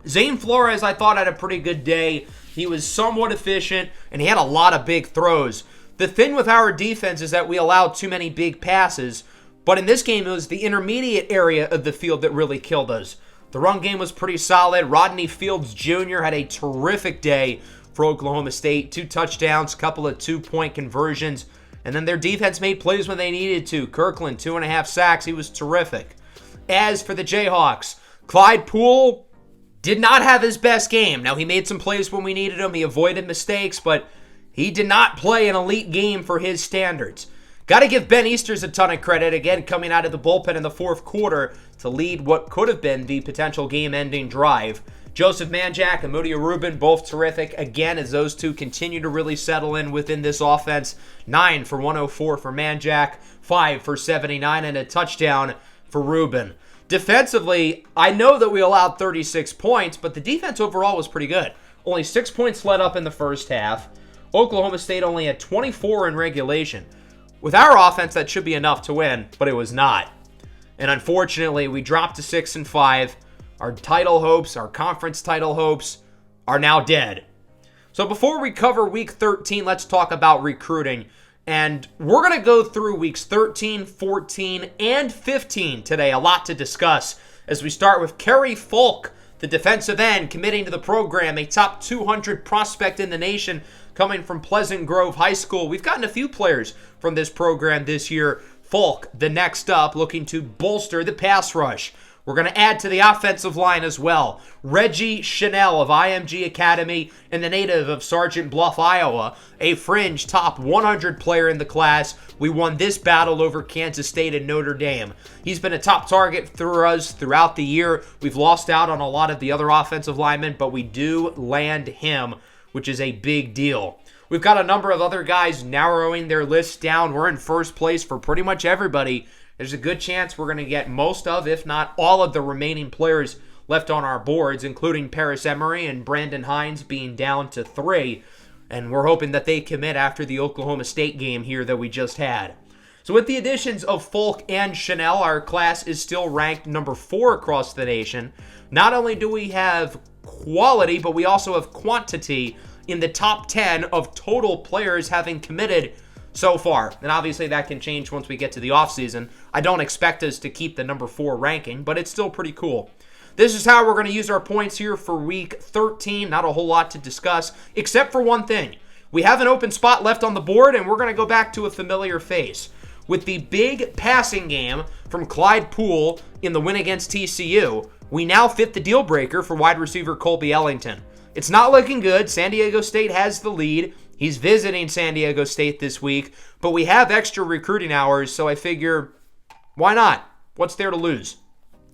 Zane Flores, I thought, had a pretty good day. He was somewhat efficient, and he had a lot of big throws. The thing with our defense is that we allowed too many big passes, but in this game, it was the intermediate area of the field that really killed us. The run game was pretty solid. Rodney Fields Jr. had a terrific day for Oklahoma State. 2 touchdowns, couple of 2-point conversions, and then their defense made plays when they needed to. Kirkland, 2.5 sacks. He was terrific. As for the Jayhawks, Clyde Poole did not have his best game. Now, he made some plays when we needed him. He avoided mistakes, but he did not play an elite game for his standards. Got to give Ben Easters a ton of credit, again, coming out of the bullpen in the fourth quarter to lead what could have been the potential game-ending drive. Joseph Manjack and Moody Rubin, both terrific, again, as those two continue to really settle in within this offense. 9 for 104 for Manjack, 5 for 79, and a touchdown for Rubin. Defensively, I know that we allowed 36 points, but the defense overall was pretty good. Only 6 points let up in the first half. Oklahoma State only had 24 in regulation. With our offense, that should be enough to win, but it was not. And unfortunately, we dropped to 6-5. Our title hopes, our conference title hopes, are now dead. So before we cover Week 13, let's talk about recruiting. And we're going to go through Weeks 13, 14, and 15 today. A lot to discuss as we start with Kerry Folk, the defensive end, committing to the program, a top 200 prospect in the nation coming from Pleasant Grove High School. We've gotten a few players from this program this year. Folk, the next up, looking to bolster the pass rush. We're going to add to the offensive line as well. Reggie Chanel of IMG Academy and the native of Sergeant Bluff, Iowa, a fringe top 100 player in the class. We won this battle over Kansas State and Notre Dame. He's been a top target for us throughout the year. We've lost out on a lot of the other offensive linemen, but we do land him, which is a big deal. We've got a number of other guys narrowing their list down. We're in first place for pretty much everybody. There's a good chance we're going to get most of, if not all of the remaining players left on our boards, including Paris Emery and Brandon Hines being down to 3. And we're hoping that they commit after the Oklahoma State game here that we just had. So with the additions of Folk and Chanel, our class is still ranked number 4 across the nation. Not only do we have quality, but we also have quantity in the top 10 of total players having committed so far. And obviously that can change once we get to the offseason. I don't expect us to keep the number 4 ranking, but it's still pretty cool. This is how we're going to use our points here for Week 13. Not a whole lot to discuss, except for one thing. We have an open spot left on the board, and we're going to go back to a familiar face. With the big passing game from Clyde Poole in the win against TCU, we now fit the deal breaker for wide receiver Colby Ellington. It's not looking good. San Diego State has the lead. He's visiting San Diego State this week, but we have extra recruiting hours, so I figure, why not? What's there to lose?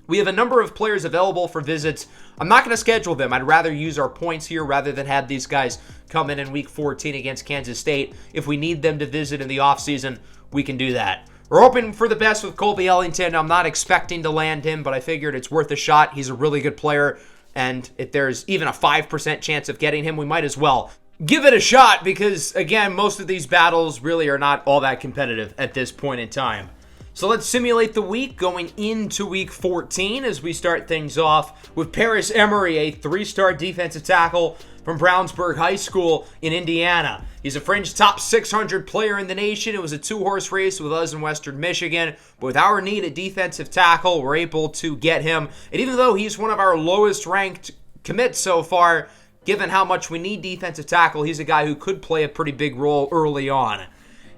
We have a number of players available for visits. I'm not going to schedule them. I'd rather use our points here rather than have these guys come in week 14 against Kansas State. If we need them to visit in the offseason, we can do that. We're hoping for the best with Colby Ellington. I'm not expecting to land him, but I figured it's worth a shot. He's a really good player, and if there's even a 5% chance of getting him, we might as well give it a shot because, again, most of these battles really are not all that competitive at this point in time. So let's simulate the week going into week 14 as we start things off with Paris Emery, a 3-star defensive tackle from Brownsburg High School in Indiana. He's a fringe top 600 player in the nation. It was a 2-horse race with us in Western Michigan. But with our need at defensive tackle, we're able to get him. And even though he's one of our lowest ranked commits so far, given how much we need defensive tackle, he's a guy who could play a pretty big role early on.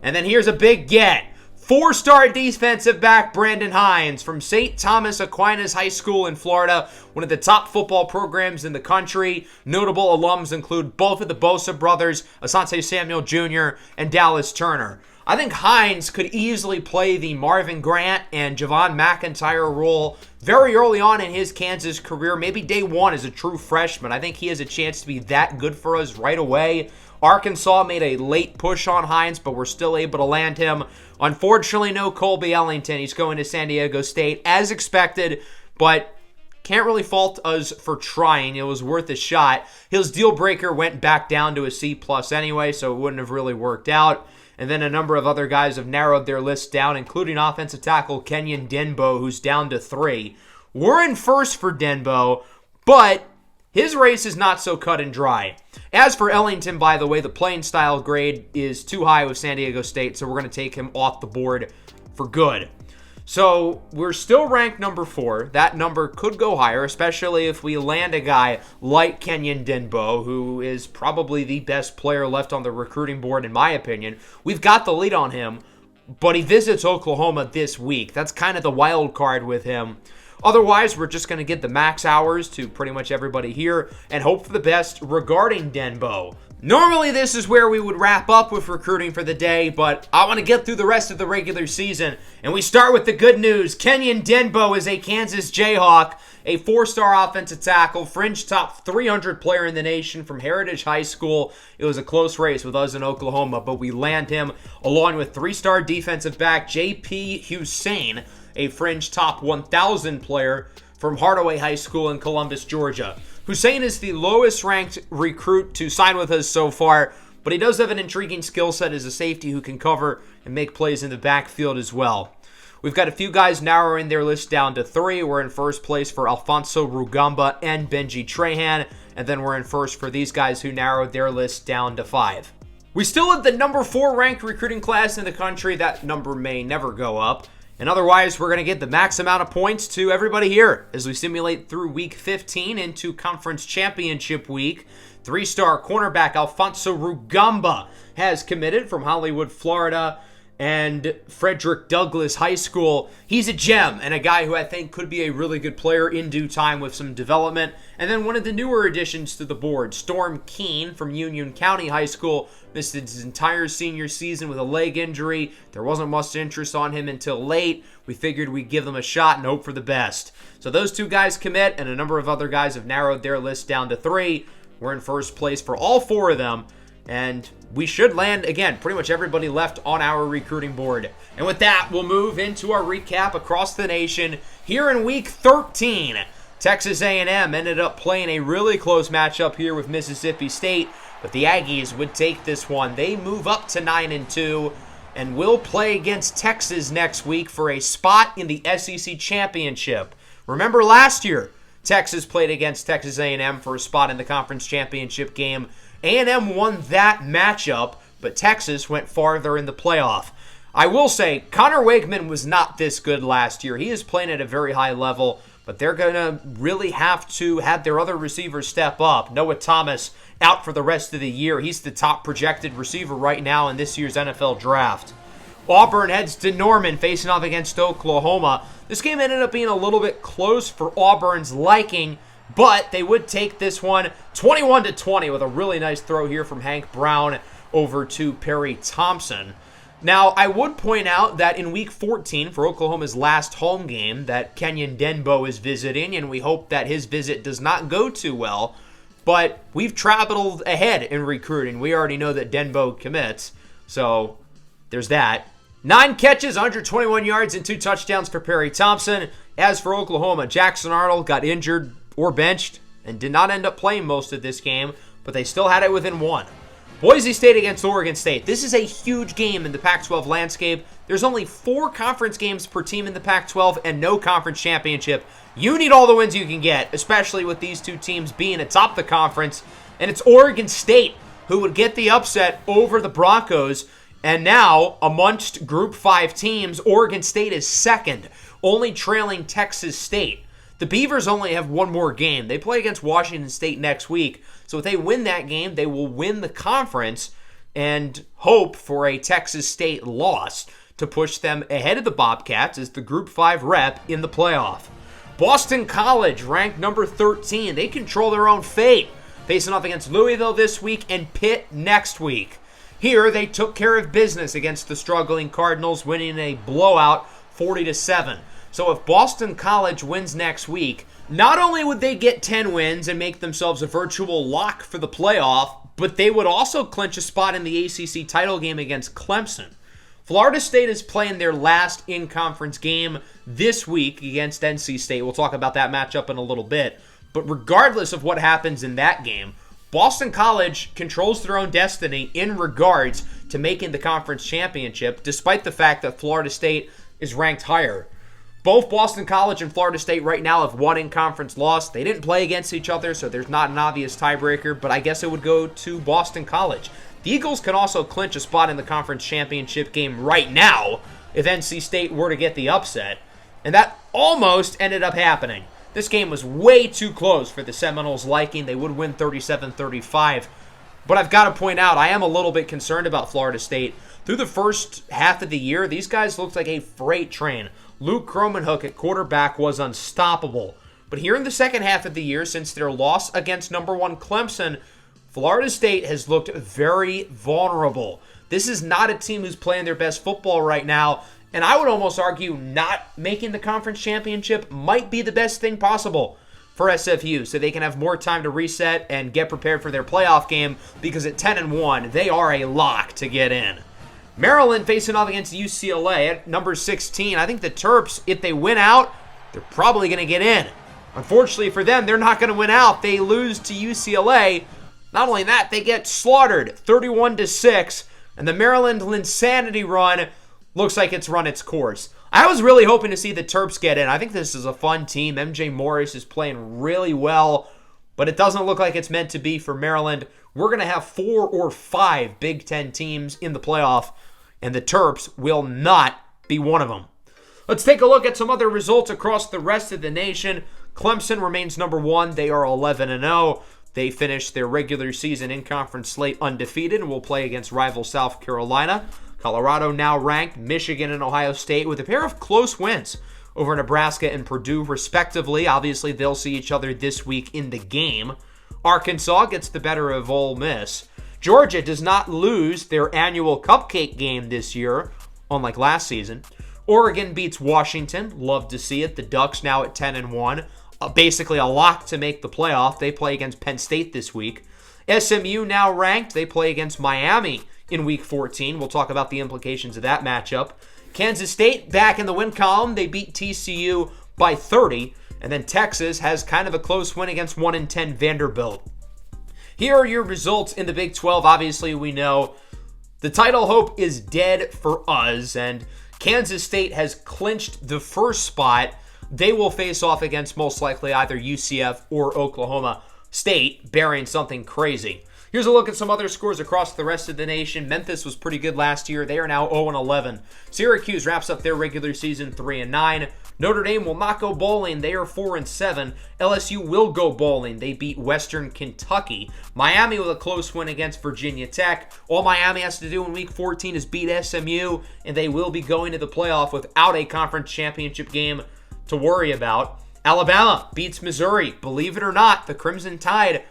And then here's a big get. 4-star defensive back Brandon Hines from St. Thomas Aquinas High School in Florida, one of the top football programs in the country. Notable alums include both of the Bosa brothers, Asante Samuel Jr. and Dallas Turner. I think Hines could easily play the Marvin Grant and Javon McIntyre role very early on in his Kansas career, maybe day one as a true freshman. I think he has a chance to be that good for us right away. Arkansas made a late push on Hines, but we're still able to land him. Unfortunately, no Colby Ellington. He's going to San Diego State as expected, but can't really fault us for trying. It was worth a shot. His deal breaker went back down to a C+ anyway, so it wouldn't have really worked out. And then a number of other guys have narrowed their list down, including offensive tackle Kenyon Denbo, who's down to 3. We're in first for Denbo, but his race is not so cut and dry. As for Ellington, by the way, the playing style grade is too high with San Diego State, so we're going to take him off the board for good. So we're still ranked number 4. That number could go higher, especially if we land a guy like Kenyon Denbo, who is probably the best player left on the recruiting board, in my opinion. We've got the lead on him, but he visits Oklahoma this week. That's kind of the wild card with him. Otherwise, we're just going to get the max hours to pretty much everybody here and hope for the best regarding Denbo. Normally, this is where we would wrap up with recruiting for the day, but I want to get through the rest of the regular season, and we start with the good news. Kenyon Denbo is a Kansas Jayhawk, a 4-star offensive tackle, fringe top 300 player in the nation from Heritage High School. It was a close race with us in Oklahoma, but we land him along with 3-star defensive back J.P. Hussein, a fringe top 1,000 player from Hardaway High School in Columbus, Georgia. Hussein is the lowest ranked recruit to sign with us so far, but he does have an intriguing skill set as a safety who can cover and make plays in the backfield as well. We've got a few guys narrowing their list down to 3. We're in first place for Alfonso Rugamba and Benji Trahan, and then we're in first for these guys who narrowed their list down to 5. We still have the number 4 ranked recruiting class in the country. That number may never go up. And otherwise, we're going to get the max amount of points to everybody here as we simulate through week 15 into conference championship week. 3-star cornerback Alfonso Rugamba has committed from Hollywood, Florida, and Frederick Douglass High School. He's a gem and a guy who I think could be a really good player in due time with some development. And then one of the newer additions to the board, Storm Keene from Union County High School, missed his entire senior season with a leg injury. There wasn't much interest on him until late. We figured we'd give them a shot and hope for the best. So those 2 guys commit, and a number of other guys have narrowed their list down to 3. We're in first place for all 4 of them. And we should land, again, pretty much everybody left on our recruiting board. And with that, we'll move into our recap across the nation. Here in week 13, Texas A&M ended up playing a really close matchup here with Mississippi State, but the Aggies would take this one. They move up to 9-2 and will play against Texas next week for a spot in the SEC championship. Remember last year, Texas played against Texas A&M for a spot in the conference championship game. A&M won that matchup, but Texas went farther in the playoff. I will say, Connor Wakeman was not this good last year. He is playing at a very high level, but they're going to really have to have their other receivers step up. Noah Thomas out for the rest of the year. He's the top projected receiver right now in this year's NFL draft. Auburn heads to Norman facing off against Oklahoma. This game ended up being a little bit close for Auburn's liking, but they would take this one 21-20 with a really nice throw here from Hank Brown over to Perry Thompson. Now, I would point out that in Week 14, for Oklahoma's last home game, that Kenyon Denbo is visiting, and we hope that his visit does not go too well. But we've traveled ahead in recruiting. We already know that Denbo commits, so there's that. 9 catches, 121 yards, and 2 touchdowns for Perry Thompson. As for Oklahoma, Jackson Arnold got injured or benched and did not end up playing most of this game, but they still had it within 1. Boise State against Oregon State. This is a huge game in the Pac-12 landscape. There's only 4 conference games per team in the Pac-12 and no conference championship. You need all the wins you can get, especially with these two teams being atop the conference. And it's Oregon State who would get the upset over the Broncos. And now, amongst Group 5 teams, Oregon State is second, only trailing Texas State. The Beavers only have one more game. They play against Washington State next week. So if they win that game, they will win the conference and hope for a Texas State loss to push them ahead of the Bobcats as the Group 5 rep in the playoff. Boston College, ranked number 13. They control their own fate, facing off against Louisville this week and Pitt next week. Here, they took care of business against the struggling Cardinals, winning a blowout 40-7. So if Boston College wins next week, not only would they get 10 wins and make themselves a virtual lock for the playoff, but they would also clinch a spot in the ACC title game against Clemson. Florida State is playing their last in-conference game this week against NC State. We'll talk about that matchup in a little bit. But regardless of what happens in that game, Boston College controls their own destiny in regards to making the conference championship, despite the fact that Florida State is ranked higher. Both Boston College and Florida State right now have one in-conference loss. They didn't play against each other, so there's not an obvious tiebreaker, but I guess it would go to Boston College. The Eagles can also clinch a spot in the conference championship game right now if NC State were to get the upset, and that almost ended up happening. This game was way too close for the Seminoles' liking. They would win 37-35, but I've got to point out, I am a little bit concerned about Florida State. Through the first half of the year, these guys looked like a freight train. Luke Cromanhook at quarterback was unstoppable. But here in the second half of the year, since their loss against number 1 Clemson, Florida State has looked very vulnerable. This is not a team who's playing their best football right now, and I would almost argue not making the conference championship might be the best thing possible for SFU, so they can have more time to reset and get prepared for their playoff game, because at 10-1, they are a lock to get in. Maryland facing off against UCLA at number 16. I think the Terps, if they win out, they're probably going to get in. Unfortunately for them, they're not going to win out. They lose to UCLA. Not only that, they get slaughtered 31-6, and the Maryland Linsanity run looks like it's run its course. I was really hoping to see the Terps get in. I think this is a fun team. MJ Morris is playing really well, but it doesn't look like it's meant to be for Maryland. We're going to have 4 or 5 Big Ten teams in the playoff, and the Terps will not be one of them. Let's take a look at some other results across the rest of the nation. Clemson remains number 1. They are 11-0. They finished their regular season in-conference slate undefeated and will play against rival South Carolina. Colorado now ranked, Michigan and Ohio State with a pair of close wins over Nebraska and Purdue, respectively. Obviously, they'll see each other this week in the game. Arkansas gets the better of Ole Miss. Georgia does not lose their annual cupcake game this year, unlike last season. Oregon beats Washington. Love to see it. The Ducks now at 10-1. Basically a lock to make the playoff. They play against Penn State this week. SMU now ranked. They play against Miami in Week 14. We'll talk about the implications of that matchup. Kansas State back in the win column. They beat TCU by 30. And then Texas has kind of a close win against 1-10 Vanderbilt. Here are your results in the Big 12. Obviously, we know the title hope is dead for us, and Kansas State has clinched the first spot. They will face off against most likely either UCF or Oklahoma State, bearing something crazy. Here's a look at some other scores across the rest of the nation. Memphis was pretty good last year. They are now 0-11. Syracuse wraps up their regular season 3-9. Notre Dame will not go bowling. They are 4-7. LSU will go bowling. They beat Western Kentucky. Miami with a close win against Virginia Tech. All Miami has to do in Week 14 is beat SMU, and they will be going to the playoff without a conference championship game to worry about. Alabama beats Missouri. Believe it or not, the Crimson Tide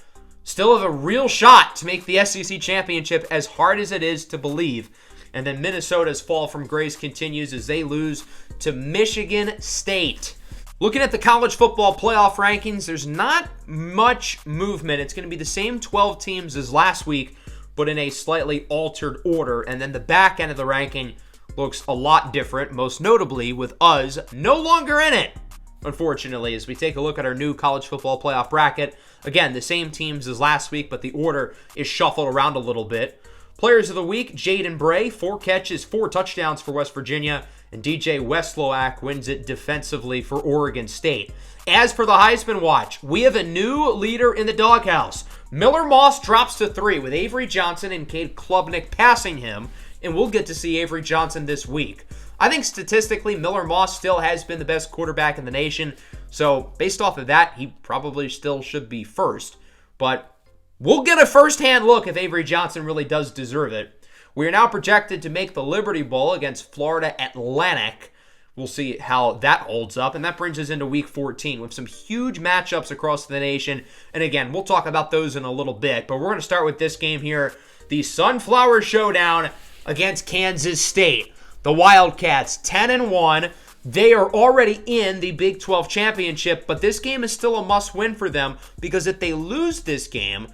still have a real shot to make the SEC championship, as hard as it is to believe. And then Minnesota's fall from grace continues as they lose to Michigan State. Looking at the college football playoff rankings, there's not much movement. It's going to be the same 12 teams as last week, but in a slightly altered order. And then the back end of the ranking looks a lot different, most notably with us no longer in it, unfortunately, as we take a look at our new college football playoff bracket. Again, the same teams as last week, but the order is shuffled around a little bit. Players of the week, Jaden Bray, 4 catches, 4 touchdowns for West Virginia, and DJ Westlowak wins it defensively for Oregon State. As for the Heisman Watch, we have a new leader in the doghouse. Miller Moss drops to 3 with Avery Johnson and Cade Klubnik passing him, and we'll get to see Avery Johnson this week. I think statistically, Miller Moss still has been the best quarterback in the nation, so based off of that, he probably still should be first. But we'll get a first-hand look if Avery Johnson really does deserve it. We are now projected to make the Liberty Bowl against Florida Atlantic. We'll see how that holds up, and that brings us into Week 14 with some huge matchups across the nation. And again, we'll talk about those in a little bit, but we're going to start with this game here, the Sunflower Showdown against Kansas State. The Wildcats, 10-1. They are already in the Big 12 championship, but this game is still a must-win for them because if they lose this game,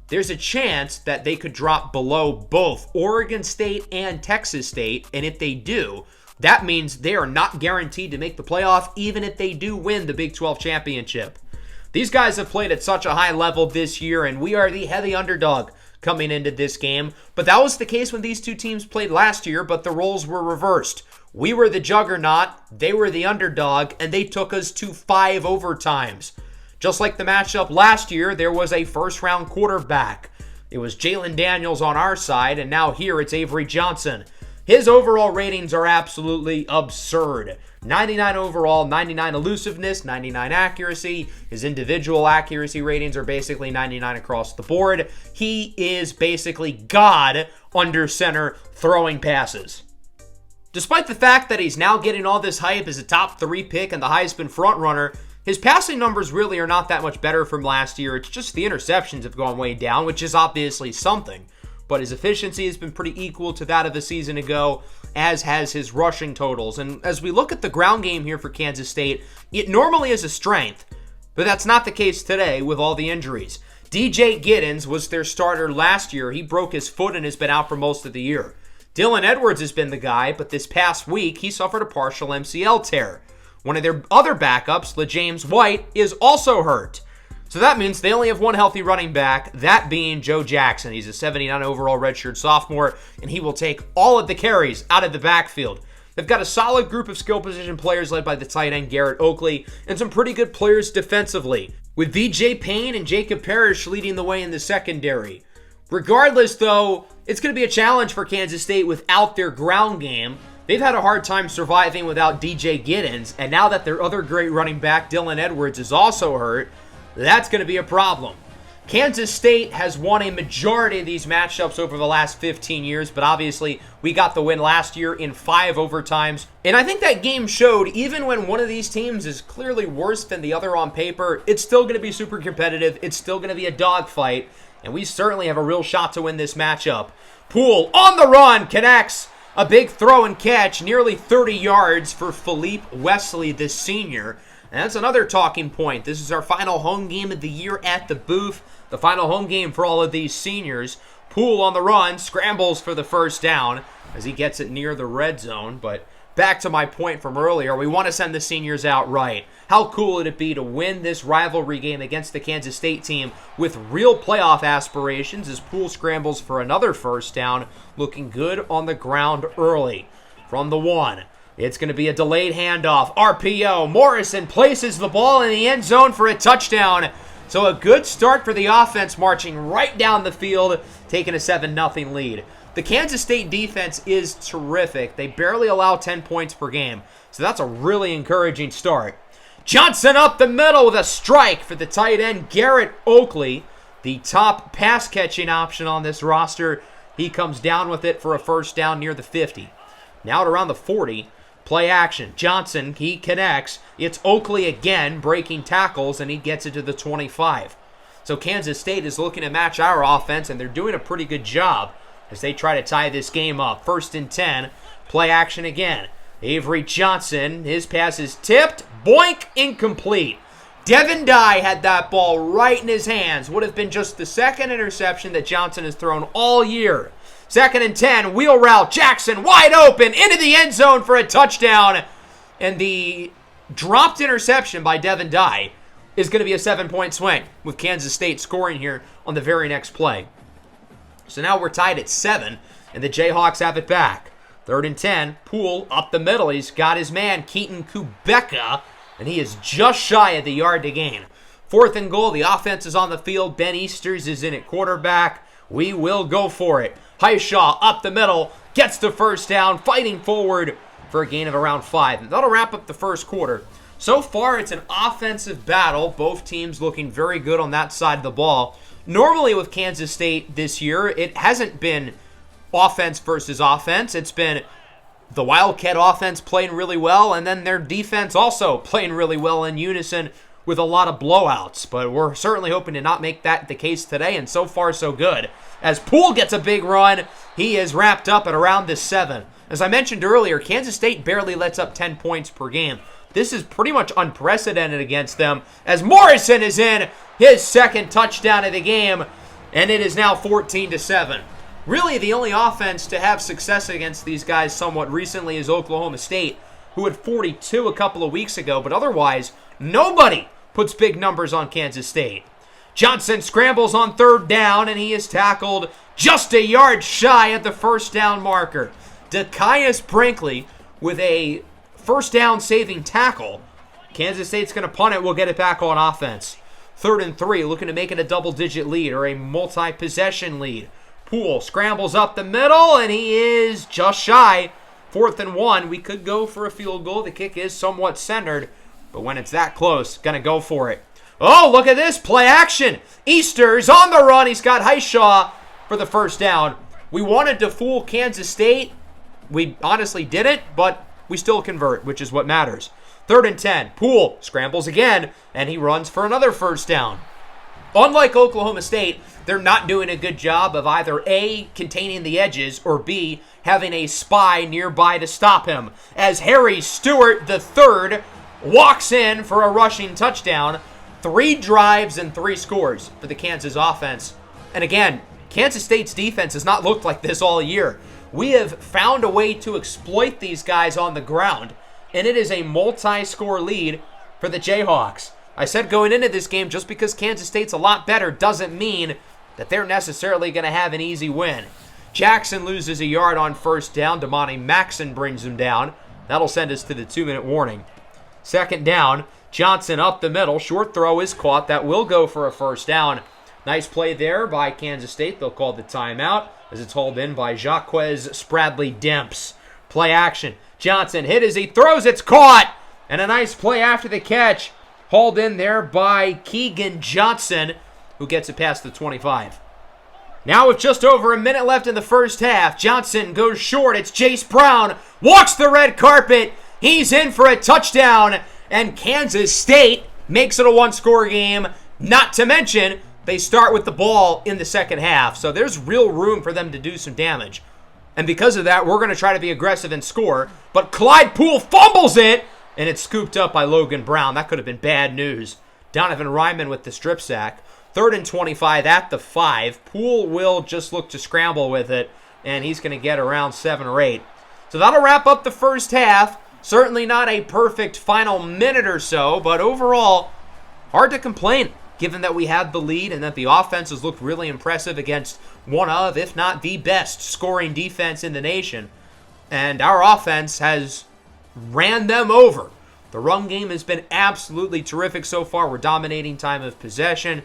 there's a chance that they could drop below both Oregon State and Texas State, and if they do, that means they are not guaranteed to make the playoff even if they do win the Big 12 championship. These guys have played at such a high level this year, and we are the heavy underdog coming into this game. But that was the case when these two teams played last year, but the roles were reversed. We were the juggernaut, they were the underdog, and they took us to 5 overtimes. Just like the matchup last year, there was a first-round quarterback. It was Jalen Daniels on our side, and now here it's Avery Johnson. His overall ratings are absolutely absurd. 99 overall, 99 elusiveness, 99 accuracy. His individual accuracy ratings are basically 99 across the board. He is basically God under center throwing passes. Despite the fact that he's now getting all this hype as a top 3 pick and the Heisman frontrunner, his passing numbers really are not that much better from last year. It's just the interceptions have gone way down, which is obviously something. But his efficiency has been pretty equal to that of a season ago, as has his rushing totals. And as we look at the ground game here for Kansas State, it normally is a strength, but that's not the case today with all the injuries. DJ Giddens was their starter last year. He broke his foot and has been out for most of the year. Dylan Edwards has been the guy, but this past week, he suffered a partial MCL tear. One of their other backups, LaJames White, is also hurt. So that means they only have one healthy running back, that being Joe Jackson. He's a 79 overall redshirt sophomore, and he will take all of the carries out of the backfield. They've got a solid group of skill position players led by the tight end Garrett Oakley, and some pretty good players defensively, with VJ Payne and Jacob Parrish leading the way in the secondary. Regardless, though, it's going to be a challenge for Kansas State without their ground game. They've had a hard time surviving without DJ Giddens, and now that their other great running back, Dylan Edwards, is also hurt, that's going to be a problem. Kansas State has won a majority of these matchups over the last 15 years, but obviously we got the win last year in 5 overtimes. And I think that game showed, even when one of these teams is clearly worse than the other on paper, it's still going to be super competitive. It's still going to be a dogfight, and we certainly have a real shot to win this matchup. Poole on the run, connects. A big throw and catch, nearly 30 yards for Philippe Wesley, the senior. And that's another talking point. This is our final home game of the year at the booth. The final home game for all of these seniors. Poole on the run, scrambles for the first down as he gets it near the red zone. But back to my point from earlier, we want to send the seniors out right. How cool would it be to win this rivalry game against the Kansas State team with real playoff aspirations as Poole scrambles for another first down, looking good on the ground early. From the 1, it's going to be a delayed handoff. RPO, Morrison places the ball in the end zone for a touchdown. So a good start for the offense, marching right down the field, taking a 7-0 lead. The Kansas State defense is terrific. They barely allow 10 points per game, so that's a really encouraging start. Johnson up the middle with a strike for the tight end, Garrett Oakley, the top pass-catching option on this roster. He comes down with it for a first down near the 50. Now at around the 40, play action. Johnson, he connects. It's Oakley again, breaking tackles, and he gets it to the 25. So Kansas State is looking to match our offense, and they're doing a pretty good job. as they try to tie this game up. 1st and 10, play action again. Avery Johnson, his pass is tipped, boink, incomplete. Devin Dye had that ball right in his hands. Would have been just the second interception that Johnson has thrown all year. 2nd and 10, wheel route, Jackson wide open, into the end zone for a touchdown. And the dropped interception by Devin Dye is going to be a 7-point swing, with Kansas State scoring here on the very next play. So now we're tied at 7, and the Jayhawks have it back. 3rd and 10, Poole up the middle. He's got his man, Keaton Kubeka, and he is just shy of the yard to gain. 4th and goal, the offense is on the field. Ben Easters is in at quarterback. We will go for it. Highshaw up the middle, gets the first down, fighting forward for a gain of around 5. And that'll wrap up the first quarter. So far, it's an offensive battle. Both teams looking very good on that side of the ball. Normally with Kansas State this year, it hasn't been offense versus offense. It's been the Wildcat offense playing really well, and then their defense also playing really well in unison with a lot of blowouts. But we're certainly hoping to not make that the case today, and so far so good. As Poole gets a big run, he is wrapped up at around the 7. As I mentioned earlier, Kansas State barely lets up 10 points per game. This is pretty much unprecedented against them, as Morrison is in his 2nd touchdown of the game, and it is now 14-7. Really, the only offense to have success against these guys somewhat recently is Oklahoma State, who had 42 a couple of weeks ago, but otherwise, nobody puts big numbers on Kansas State. Johnson scrambles on 3rd down, and he is tackled just a yard shy at the first down marker. Dekias Brinkley with a first down saving tackle. Kansas State's going to punt it. We'll get it back on offense. 3rd and 3, looking to make it a double-digit lead or a multi-possession lead. Poole scrambles up the middle, and he is just shy. 4th and 1, we could go for a field goal. The kick is somewhat centered, but when it's that close, going to go for it. Oh, look at this, play action. Easter's on the run. He's got Highshaw for the first down. We wanted to fool Kansas State. We honestly didn't, but we still convert, which is what matters. 3rd and 10, Poole scrambles again, and he runs for another first down. Unlike Oklahoma State, they're not doing a good job of either A, containing the edges, or B, having a spy nearby to stop him, as Harry Stewart III walks in for a rushing touchdown. 3 drives and 3 scores for the Kansas offense. And again, Kansas State's defense has not looked like this all year. We have found a way to exploit these guys on the ground, and it is a multi-score lead for the Jayhawks. I said going into this game, just because Kansas State's a lot better doesn't mean that they're necessarily going to have an easy win. Jackson loses a yard on first down. Damani Maxson brings him down. That'll send us to the 2-minute warning. 2nd down, Johnson up the middle. Short throw is caught. That will go for a first down. Nice play there by Kansas State. They'll call the timeout as it's hauled in by Jacques Spradley Demps. Play action. Johnson hit as he throws. It's caught. And a nice play after the catch. Hauled in there by Keegan Johnson, who gets it past the 25. Now with just over a minute left in the first half, Johnson goes short. It's Jace Brown. Walks the red carpet. He's in for a touchdown. And Kansas State makes it a 1-score game. Not to mention, they start with the ball in the second half. So there's real room for them to do some damage. And because of that, we're going to try to be aggressive and score. But Clyde Poole fumbles it. And it's scooped up by Logan Brown. That could have been bad news. Donovan Ryman with the strip sack. 3rd and 25 at the 5. Poole will just look to scramble with it, and he's going to get around 7 or 8. So that'll wrap up the first half. Certainly not a perfect final minute or so, but overall, hard to complain, given that we had the lead and that the offense has looked really impressive against one of, if not the best, scoring defense in the nation. And our offense has ran them over. The run game has been absolutely terrific so far. We're dominating time of possession.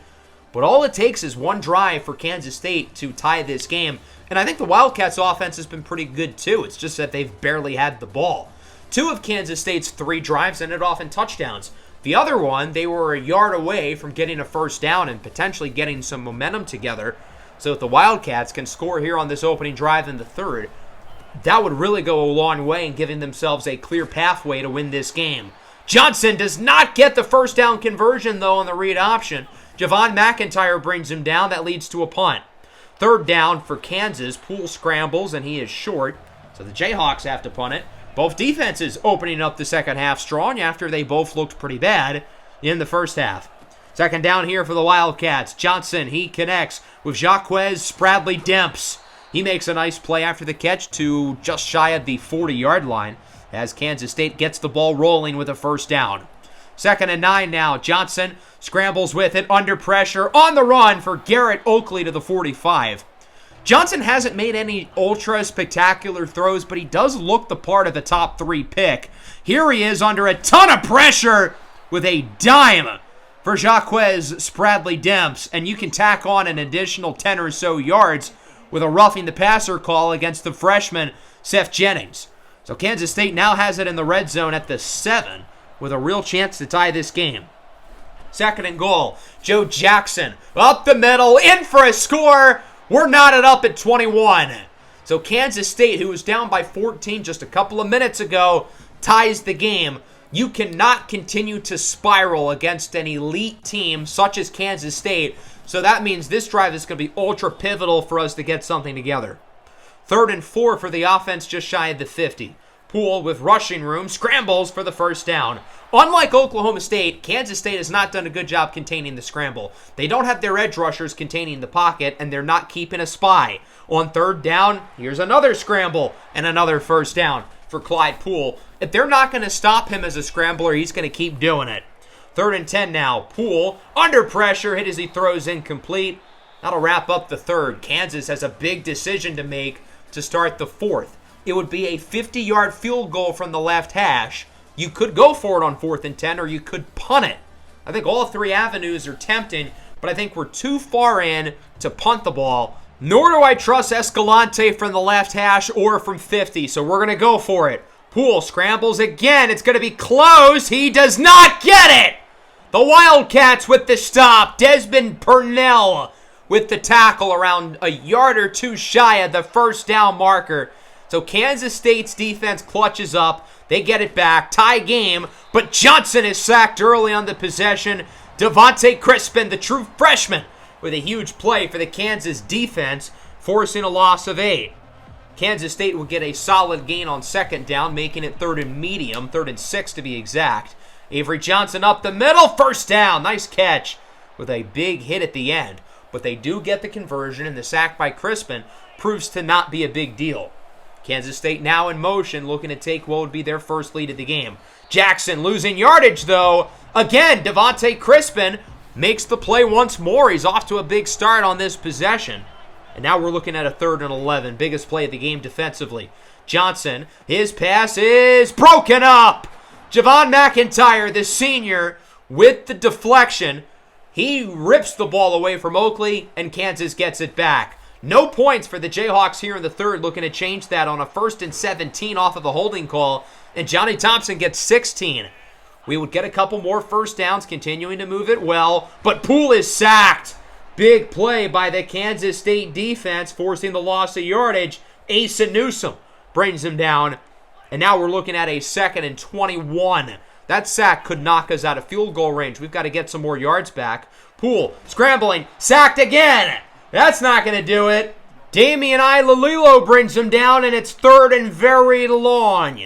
But all it takes is one drive for Kansas State to tie this game. And I think the Wildcats' offense has been pretty good too. It's just that they've barely had the ball. 2 of Kansas State's 3 drives ended off in touchdowns. The other one, they were a yard away from getting a first down and potentially getting some momentum together. So if the Wildcats can score here on this opening drive in the 3rd, that would really go a long way in giving themselves a clear pathway to win this game. Johnson does not get the first down conversion, though, on the read option. Javon McIntyre brings him down. That leads to a punt. Third down for Kansas. Poole scrambles, and he is short. So the Jayhawks have to punt it. Both defenses opening up the second half strong after they both looked pretty bad in the first half. Second down here for the Wildcats. Johnson, he connects with Jaquez Spradley-Demps. He makes a nice play after the catch to just shy of the 40-yard line as Kansas State gets the ball rolling with a first down. 2nd and 9 now. Johnson scrambles with it under pressure on the run for Garrett Oakley to the 45. Johnson hasn't made any ultra-spectacular throws, but he does look the part of the top 3 pick. Here he is under a ton of pressure with a dime for Jaquez Spradley-Demps, and you can tack on an additional 10 or so yards with a roughing the passer call against the freshman Seth Jennings. So Kansas State now has it in the red zone at the 7 with a real chance to tie this game. 2nd and goal. Joe Jackson up the middle, in for a score. We're knotted up at 21. So Kansas State, who was down by 14 just a couple of minutes ago, ties the game. You cannot continue to spiral against an elite team such as Kansas State. So that means this drive is going to be ultra pivotal for us to get something together. 3rd and 4 for the offense just shy of the 50. Poole with rushing room scrambles for the first down. Unlike Oklahoma State, Kansas State has not done a good job containing the scramble. They don't have their edge rushers containing the pocket, and they're not keeping a spy. On 3rd down, here's another scramble and another first down for Clyde Poole. If they're not going to stop him as a scrambler, he's going to keep doing it. 3rd and 10 now. Poole under pressure, hit as he throws incomplete. That'll wrap up the 3rd. Kansas has a big decision to make to start the 4th. It would be a 50-yard field goal from the left hash. You could go for it on 4th and 10, or you could punt it. I think all 3 avenues are tempting, but I think we're too far in to punt the ball. Nor do I trust Escalante from the left hash or from 50, so we're going to go for it. Poole scrambles again. It's going to be close. He does not get it. The Wildcats with the stop. Desmond Purnell with the tackle around a yard or two shy of the first down marker. So Kansas State's defense clutches up. They get it back. Tie game. But Johnson is sacked early on the possession. Devontae Crispin, the true freshman, with a huge play for the Kansas defense, forcing a loss of 8. Kansas State will get a solid gain on 2nd down, making it 3rd and medium, 3rd and 6 to be exact. Avery Johnson up the middle, first down. Nice catch with a big hit at the end. But they do get the conversion, and the sack by Crispin proves to not be a big deal. Kansas State now in motion, looking to take what would be their first lead of the game. Jackson losing yardage, though. Again, Devontae Crispin makes the play once more. He's off to a big start on this possession. And now we're looking at a 3rd and 11. Biggest play of the game defensively. Johnson, his pass is broken up. Javon McIntyre, the senior, with the deflection. He rips the ball away from Oakley, and Kansas gets it back. No points for the Jayhawks here in the 3rd, looking to change that on a 1st and 17 off of the holding call, and Johnny Thompson gets 16. We would get a couple more first downs, continuing to move it well, but Poole is sacked. Big play by the Kansas State defense, forcing the loss of yardage. Asa Newsome brings him down, and now we're looking at a 2nd and 21. That sack could knock us out of field goal range. We've got to get some more yards back. Poole scrambling, sacked again. That's not going to do it. Damian Ilalilo brings him down, and it's 3rd and very long.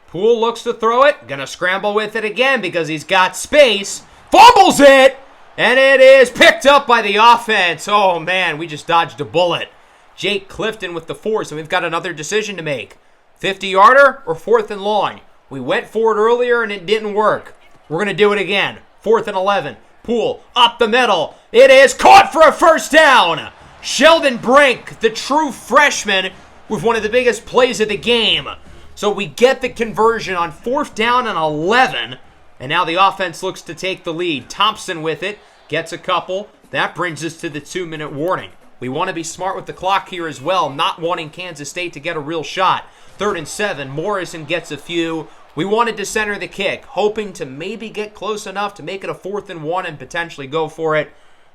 Poole looks to throw it. Going to scramble with it again because he's got space. Fumbles it, and it is picked up by the offense. Oh, man, we just dodged a bullet. Jake Clifton with the force, and we've got another decision to make. 50-yarder or 4th and long? We went for it earlier, and it didn't work. We're going to do it again. 4th and 11. Poole up the middle. It is caught for a first down. Sheldon Brink, the true freshman, with one of the biggest plays of the game. So we get the conversion on 4th down and 11. And now the offense looks to take the lead. Thompson with it. Gets a couple. That brings us to the 2-minute warning. We want to be smart with the clock here as well, not wanting Kansas State to get a real shot. 3rd and 7. Morrison gets a few. We wanted to center the kick, hoping to maybe get close enough to make it a 4th and 1 and potentially go for it.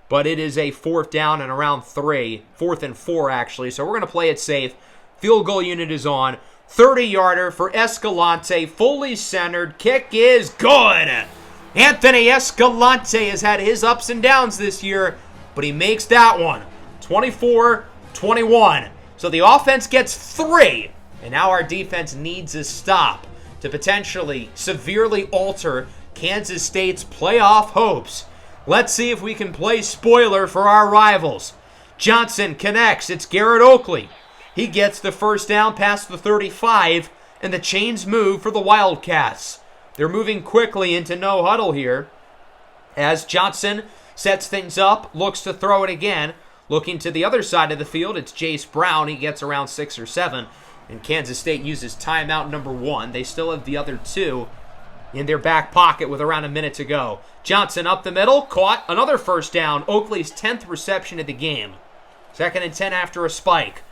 But it is a 4th down and around 3. 4th and 4, actually. So we're going to play it safe. Field goal unit is on. 30-yarder for Escalante. Fully centered. Kick is good. Anthony Escalante has had his ups and downs this year, but he makes that one. 24-21 21. So the offense gets 3. And now our defense needs a stop to potentially severely alter Kansas State's playoff hopes. Let's see if we can play spoiler for our rivals. Johnson connects. It's Garrett Oakley. He gets the first down past the 35, and the chains move for the Wildcats. They're moving quickly into no huddle here as Johnson sets things up, looks to throw it again. Looking to the other side of the field, it's Jace Brown. He gets around 6 or 7, and Kansas State uses timeout number 1. They still have the other 2 in their back pocket with around a minute to go. Johnson up the middle, caught another first down. Oakley's 10th reception of the game. 2nd and 10 after a spike.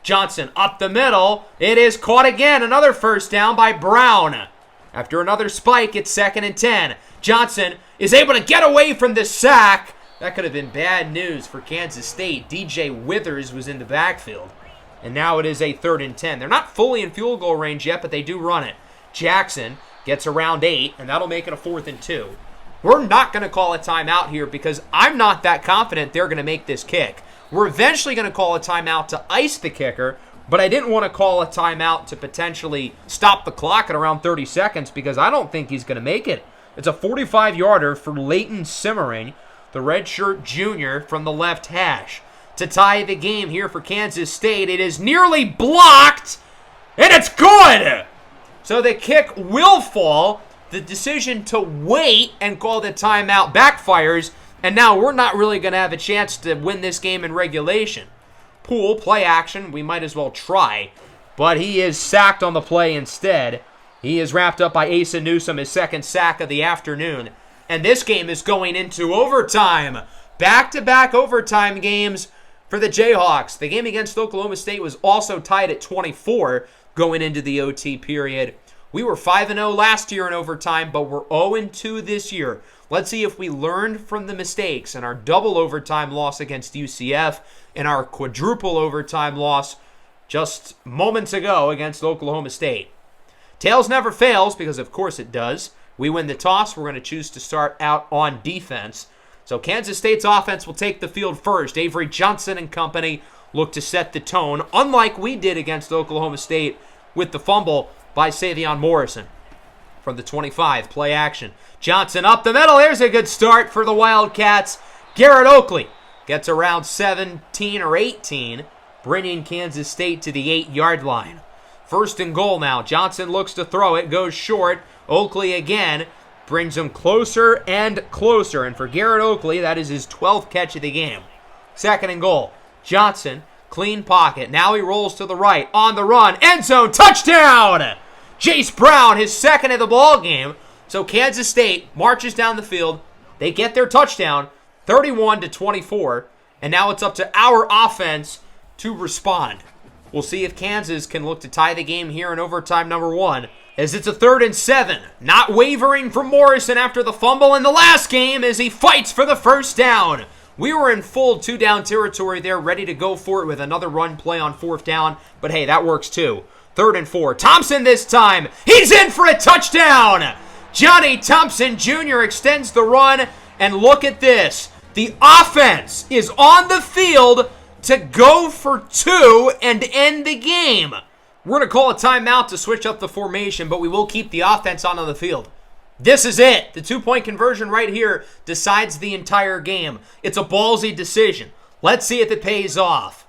Johnson up the middle. It is caught again. Another first down by Brown. After another spike, it's 2nd and 10. Johnson is able to get away from the sack. That could have been bad news for Kansas State. DJ Withers was in the backfield. And now it is a 3rd and 10. They're not fully in field goal range yet, but they do run it. Jackson gets around 8, and that'll make it a 4th and 2. We're not going to call a timeout here because I'm not that confident they're going to make this kick. We're eventually going to call a timeout to ice the kicker, but I didn't want to call a timeout to potentially stop the clock at around 30 seconds because I don't think he's going to make it. It's a 45-yarder for Leighton Simmering, the redshirt junior from the left hash. To tie the game here for Kansas State, it is nearly blocked, and it's good! So the kick will fall. The decision to wait and call the timeout backfires, and now we're not really going to have a chance to win this game in regulation. Poole, play action, we might as well try, but he is sacked on the play instead. He is wrapped up by Asa Newsome, his 2nd sack of the afternoon. And this game is going into overtime. Back-to-back overtime games for the Jayhawks. The game against Oklahoma State was also tied at 24 going into the OT period. We were 5-0 last year in overtime, but we're 0-2 this year. Let's see if we learned from the mistakes in our double overtime loss against UCF and our quadruple overtime loss just moments ago against Oklahoma State. Tails never fails because, of course, it does. We win the toss. We're going to choose to start out on defense. So Kansas State's offense will take the field first. Avery Johnson and company look to set the tone, unlike we did against Oklahoma State with the fumble by Savion Morrison. From the 25, play action. Johnson up the middle. There's a good start for the Wildcats. Garrett Oakley gets around 17 or 18, bringing Kansas State to the 8-yard line. 1st and goal now. Johnson looks to throw it, goes short. Oakley again brings him closer and closer. And for Garrett Oakley, that is his 12th catch of the game. 2nd and goal. Johnson, clean pocket. Now he rolls to the right, on the run. End zone, touchdown! Jace Brown, his 2nd of the ball game. So Kansas State marches down the field. They get their touchdown, 31-24. And now it's up to our offense to respond. We'll see if Kansas can look to tie the game here in overtime number 1. As it's a 3rd and 7. Not wavering from Morrison after the fumble in the last game as he fights for the first down. We were in full 2-down territory there, ready to go for it with another run play on 4th down. But hey, that works too. 3rd and 4. Thompson this time. He's in for a touchdown. Johnny Thompson Jr. extends the run. And look at this. The offense is on the field to go for 2 and end the game. We're going to call a timeout to switch up the formation, but we will keep the offense on the field. This is it. The 2-point conversion right here decides the entire game. It's a ballsy decision. Let's see if it pays off.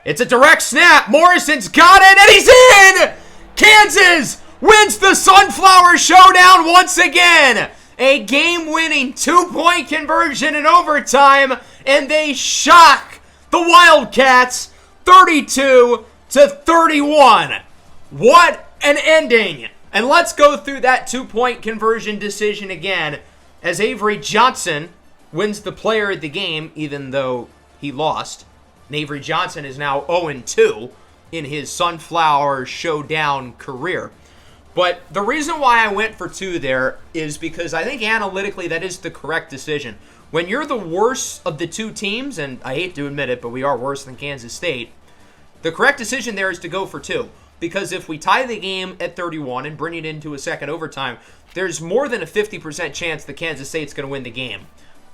It's a direct snap. Morrison's got it, and he's in! Kansas wins the Sunflower Showdown once again. A game-winning 2-point conversion in overtime, and they shock the Wildcats 32-31. What an ending. And let's go through that 2-point conversion decision again as Avery Johnson wins the player of the game, even though he lost. And Avery Johnson is now 0-2 in his Sunflower Showdown career. But the reason why I went for 2 there is because I think analytically that is the correct decision. When you're the worst of the 2 teams, and I hate to admit it, but we are worse than Kansas State, the correct decision there is to go for 2. Because if we tie the game at 31 and bring it into a second overtime, there's more than a 50% chance that Kansas State's going to win the game.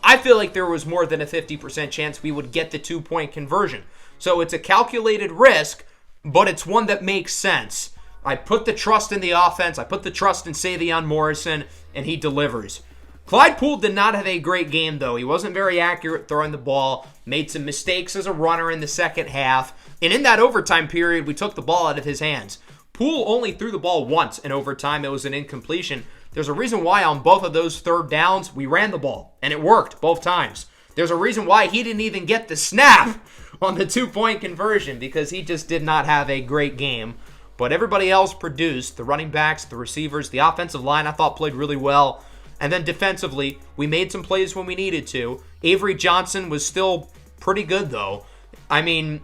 I feel like there was more than a 50% chance we would get the 2-point conversion. So it's a calculated risk, but it's one that makes sense. I put the trust in the offense. I put the trust in Savion Morrison, and he delivers. Clyde Poole did not have a great game, though. He wasn't very accurate throwing the ball, made some mistakes as a runner in the second half, and in that overtime period, we took the ball out of his hands. Poole only threw the ball once in overtime. It was an incompletion. There's a reason why on both of those third downs, we ran the ball, and it worked both times. There's a reason why he didn't even get the snap on the two-point conversion, because he just did not have a great game. But everybody else produced. The running backs, the receivers, the offensive line I thought played really well. And then defensively, we made some plays when we needed to. Avery Johnson was still pretty good, though. I mean,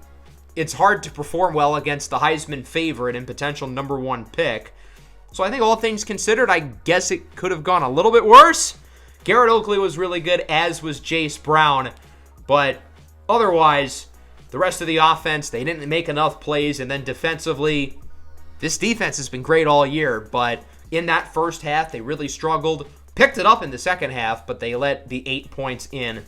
it's hard to perform well against the Heisman favorite and potential number one pick. So I think all things considered, I guess it could have gone a little bit worse. Garrett Oakley was really good, as was Jace Brown. But otherwise, the rest of the offense, they didn't make enough plays. And then defensively, this defense has been great all year. But in that first half, they really struggled. Picked it up in the second half, but they let the 8 points in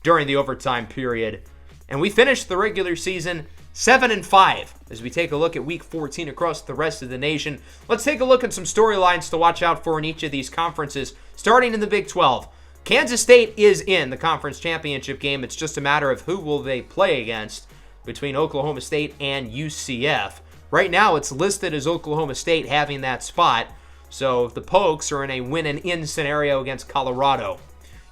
during the overtime period. And we finished the regular season 7-5 as we take a look at Week 14 across the rest of the nation. Let's take a look at some storylines to watch out for in each of these conferences, starting in the Big 12. Kansas State is in the conference championship game. It's just a matter of who will they play against between Oklahoma State and UCF. Right now, it's listed as Oklahoma State having that spot. So the Pokes are in a win and in scenario against Colorado.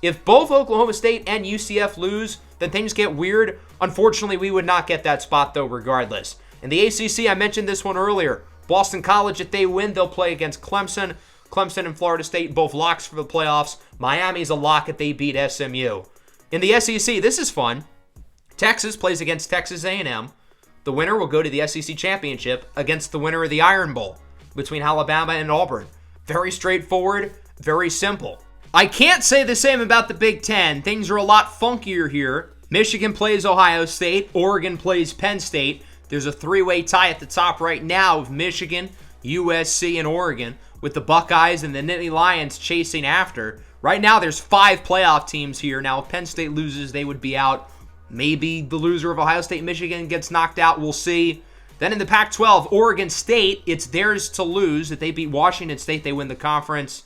If both Oklahoma State and UCF lose, then things get weird. Unfortunately, we would not get that spot, though, regardless. In the ACC, I mentioned this one earlier. Boston College, if they win, they'll play against Clemson. Clemson and Florida State, both locks for the playoffs. Miami's a lock if they beat SMU. In the SEC, this is fun. Texas plays against Texas A&M. The winner will go to the SEC Championship against the winner of the Iron Bowl between Alabama and Auburn. Very straightforward, very simple. I can't say the same about the Big Ten. Things are a lot funkier here. Michigan plays Ohio State. Oregon plays Penn State. There's a three-way tie at the top right now of Michigan, USC, and Oregon, with the Buckeyes and the Nittany Lions chasing after. Right now, there's 5 playoff teams here. Now, if Penn State loses, they would be out. Maybe the loser of Ohio State, Michigan gets knocked out. We'll see. Then in the Pac-12, Oregon State, it's theirs to lose. If they beat Washington State, they win the conference.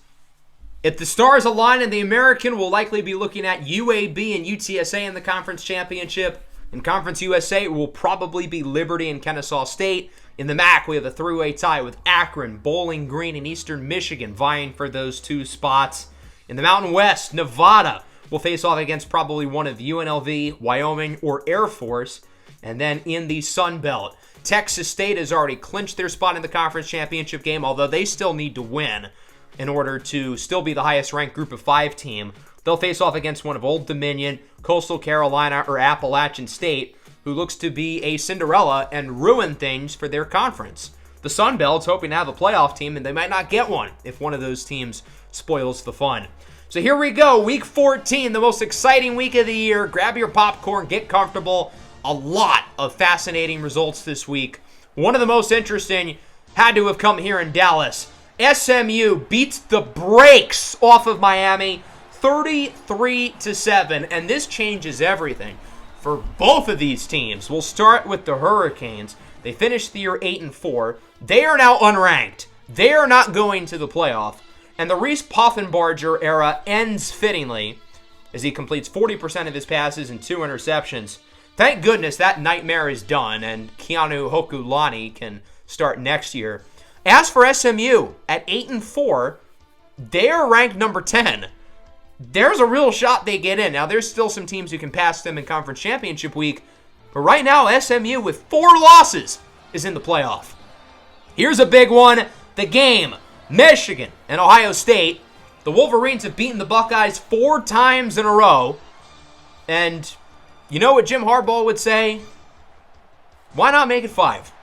If the stars align in the American, we'll likely be looking at UAB and UTSA in the conference championship. In Conference USA, it will probably be Liberty and Kennesaw State. In the MAC, we have a three-way tie with Akron, Bowling Green, and Eastern Michigan vying for those 2 spots. In the Mountain West, Nevada will face off against probably one of UNLV, Wyoming, or Air Force. And then in the Sun Belt, Texas State has already clinched their spot in the conference championship game, although they still need to win in order to still be the highest-ranked Group of 5 team. They'll face off against one of Old Dominion, Coastal Carolina, or Appalachian State, who looks to be a Cinderella and ruin things for their conference. The Sun Belt's hoping to have a playoff team, and they might not get one if one of those teams spoils the fun. So here we go, Week 14, the most exciting week of the year. Grab your popcorn, get comfortable. A lot of fascinating results this week. One of the most interesting had to have come here in Dallas. SMU beats the brakes off of Miami 33-7, and this changes everything for both of these teams. We'll start with the Hurricanes. They finished the year 8-4. They are now unranked. They are not going to the playoff, and the Reese Poffenbarger era ends fittingly as he completes 40% of his passes and 2 interceptions. Thank goodness that nightmare is done, and Keanu Hokulani can start next year. As for SMU, at 8-4, they are ranked number 10. There's a real shot they get in. Now, there's still some teams who can pass them in Conference Championship Week, but right now, SMU with 4 losses is in the playoff. Here's a big one. The game, Michigan and Ohio State. The Wolverines have beaten the Buckeyes 4 times in a row, and you know what Jim Harbaugh would say? Why not make it 5?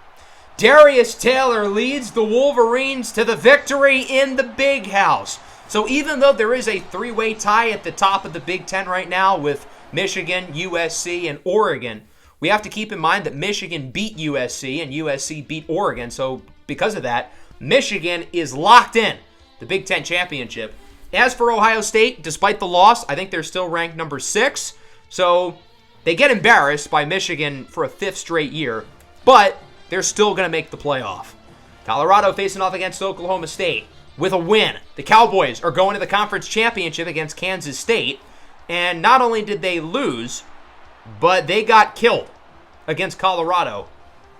Darius Taylor leads the Wolverines to the victory in the Big House. So even though there is a 3-way tie at the top of the Big Ten right now with Michigan, USC, and Oregon, we have to keep in mind that Michigan beat USC and USC beat Oregon. So because of that, Michigan is locked in the Big Ten championship. As for Ohio State, despite the loss, I think they're still ranked number 6. So They get embarrassed by Michigan for a 5th straight year, but they're still going to make the playoff. Colorado facing off against Oklahoma State with a win. The Cowboys are going to the conference championship against Kansas State, and not only did they lose, but they got killed against Colorado.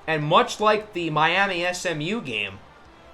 And much like the Miami SMU game,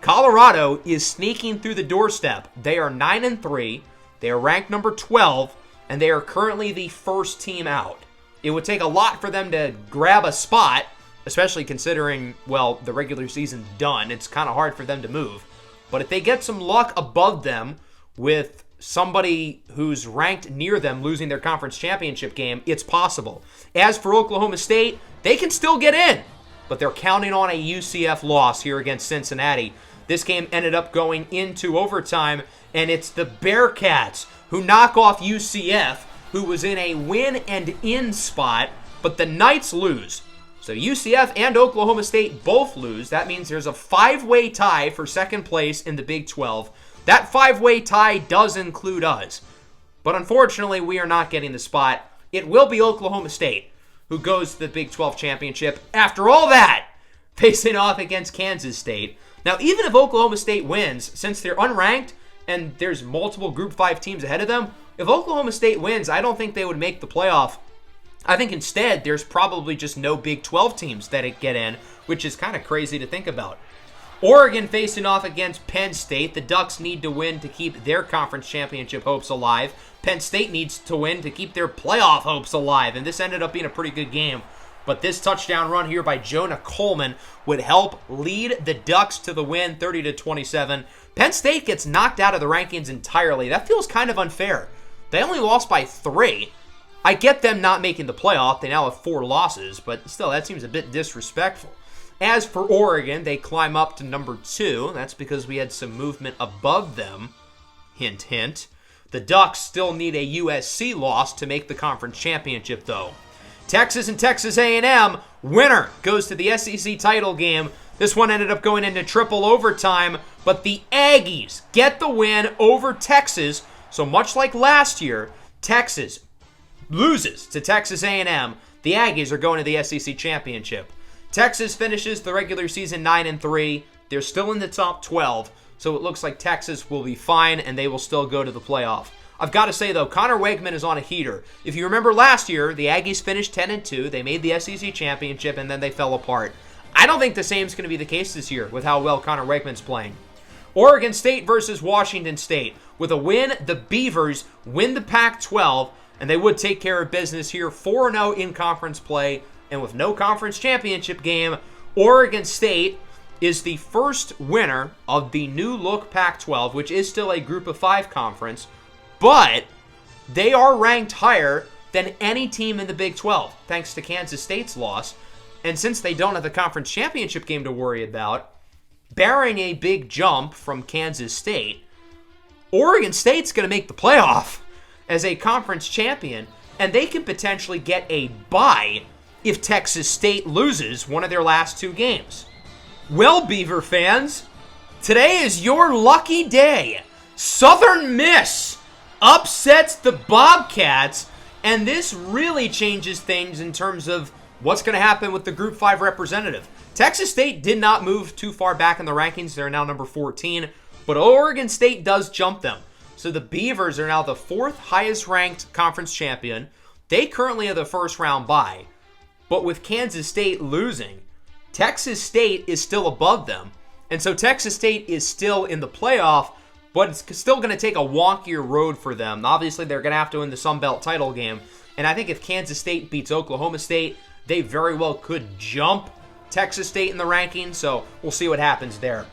Colorado is sneaking through the doorstep. They are 9-3, they are ranked number 12, and they are currently the first team out. It would take a lot for them to grab a spot, especially considering, well, the regular season's done. It's kind of hard for them to move. But if they get some luck above them with somebody who's ranked near them losing their conference championship game, it's possible. As for Oklahoma State, they can still get in, but they're counting on a UCF loss here against Cincinnati. This game ended up going into overtime, and it's the Bearcats who knock off UCF, who was in a win and in spot, but the Knights lose. So UCF and Oklahoma State both lose. That means there's a 5-way tie for second place in the Big 12. That 5-way tie does include us. But unfortunately, we are not getting the spot. It will be Oklahoma State who goes to the Big 12 championship. After all that, facing off against Kansas State. Now, even if Oklahoma State wins, since they're unranked and there's multiple Group 5 teams ahead of them, if Oklahoma State wins, I don't think they would make the playoff. I think instead, there's probably just no Big 12 teams that get in, which is kind of crazy to think about. Oregon facing off against Penn State. The Ducks need to win to keep their conference championship hopes alive. Penn State needs to win to keep their playoff hopes alive, and this ended up being a pretty good game. But this touchdown run here by Jonah Coleman would help lead the Ducks to the win, 30-27. Penn State gets knocked out of the rankings entirely. That feels kind of unfair. They only lost by 3. I get them not making the playoff. They now have 4 losses, but still, that seems a bit disrespectful. As for Oregon, they climb up to number 2. That's because we had some movement above them. Hint, hint. The Ducks still need a USC loss to make the conference championship, though. Texas and Texas A&M, winner goes to the SEC title game. This one ended up going into triple overtime, but the Aggies get the win over Texas. So much like last year, Texas loses to Texas A&M. The Aggies are going to the SEC championship. Texas finishes the regular season 9-3. They're still in the top 12, so it looks like Texas will be fine and they will still go to the playoff. I've got to say, though, Connor Wegman is on a heater. If you remember last year, the Aggies finished 10-2. They made the SEC championship, and then they fell apart. I don't think the same is going to be the case this year with how well Connor Wegman's playing. Oregon State versus Washington State. With a win, the Beavers win the Pac-12, and they would take care of business here, 4-0 in conference play. And with no conference championship game, Oregon State is the first winner of the new look Pac-12, which is still a group of 5 conference, but they are ranked higher than any team in the Big 12, thanks to Kansas State's loss. And since they don't have the conference championship game to worry about, barring a big jump from Kansas State, Oregon State's going to make the playoff as a conference champion, and they can potentially get a bye if Texas State loses one of their last 2 games. Well, Beaver fans, today is your lucky day. Southern Miss upsets the Bobcats, and this really changes things in terms of what's going to happen with the Group 5 representative. Texas State did not move too far back in the rankings. They're now number 14, but Oregon State does jump them. So the Beavers are now the 4th highest ranked conference champion. They currently have the first round bye, but with Kansas State losing, Texas State is still above them. And so Texas State is still in the playoff, but it's still going to take a wonkier road for them. Obviously, they're going to have to win the Sun Belt title game. And I think if Kansas State beats Oklahoma State, they very well could jump Texas State in the rankings. So we'll see what happens there.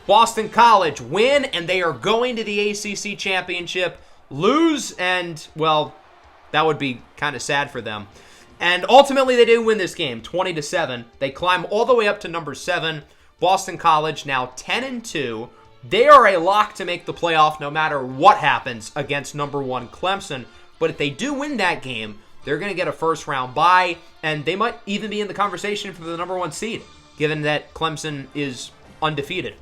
Boston College win, and they are going to the ACC championship. Lose, and, well, that would be kind of sad for them. And ultimately, they did win this game, 20-7. They climb all the way up to number 7. Boston College now 10-2. They are a lock to make the playoff no matter what happens against number 1 Clemson. But if they do win that game, they're going to get a first-round bye, and they might even be in the conversation for the number 1 seed, given that Clemson is undefeated.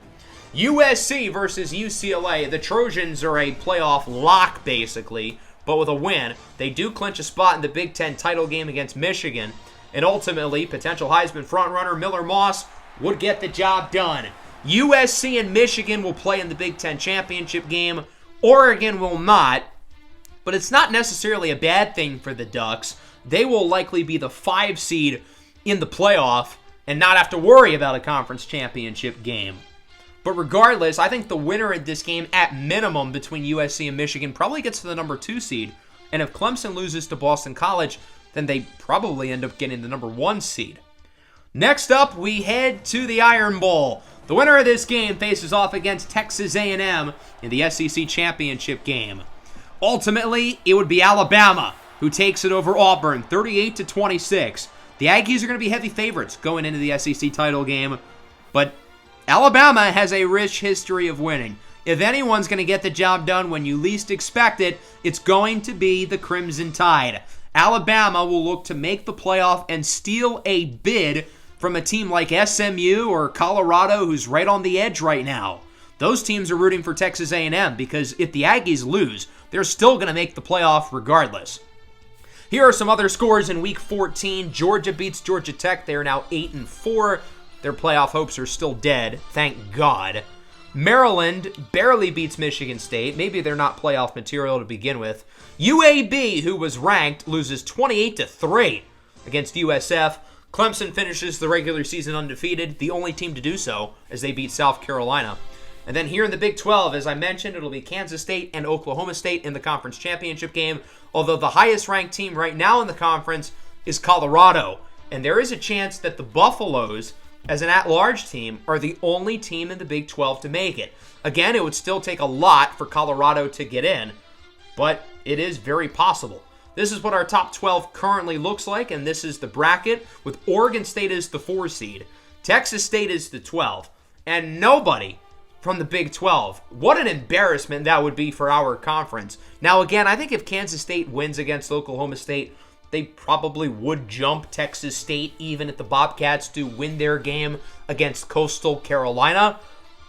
USC versus UCLA. The Trojans are a playoff lock, basically. but with a win, they do clinch a spot in the Big Ten title game against Michigan. And ultimately, potential Heisman frontrunner Miller Moss would get the job done. USC and Michigan will play in the Big Ten championship game. Oregon will not, but it's not necessarily a bad thing for the Ducks. They will likely be the 5 seed in the playoff and not have to worry about a conference championship game. But regardless, I think the winner of this game, at minimum, between USC and Michigan, probably gets to the number 2 seed. And if Clemson loses to Boston College, then they probably end up getting the number 1 seed. Next up, we head to the Iron Bowl. The winner of this game faces off against Texas A&M in the SEC championship game. Ultimately, it would be Alabama who takes it over Auburn, 38-26. The Aggies are going to be heavy favorites going into the SEC title game, but Alabama has a rich history of winning. If anyone's going to get the job done when you least expect it, it's going to be the Crimson Tide. Alabama will look to make the playoff and steal a bid from a team like SMU or Colorado, who's right on the edge right now. Those teams are rooting for Texas A&M because if the Aggies lose, they're still going to make the playoff regardless. Here are some other scores in Week 14. Georgia beats Georgia Tech. They are now 8-4. Their playoff hopes are still dead, thank God. Maryland barely beats Michigan State. Maybe they're not playoff material to begin with. UAB, who was ranked, loses 28-3 against USF. Clemson finishes the regular season undefeated, the only team to do so, as they beat South Carolina. And then here in the Big 12, as I mentioned, it'll be Kansas State and Oklahoma State in the conference championship game, although the highest-ranked team right now in the conference is Colorado. And there is a chance that the Buffaloes, as an at-large team, are the only team in the Big 12 to make it. Again, it would still take a lot for Colorado to get in, but it is very possible. This is what our top 12 currently looks like, and this is the bracket, with Oregon State as the 4 seed, Texas State is the 12, and nobody from the Big 12. What an embarrassment that would be for our conference. Now, again, I think if Kansas State wins against Oklahoma State, they probably would jump Texas State even if the Bobcats do win their game against Coastal Carolina.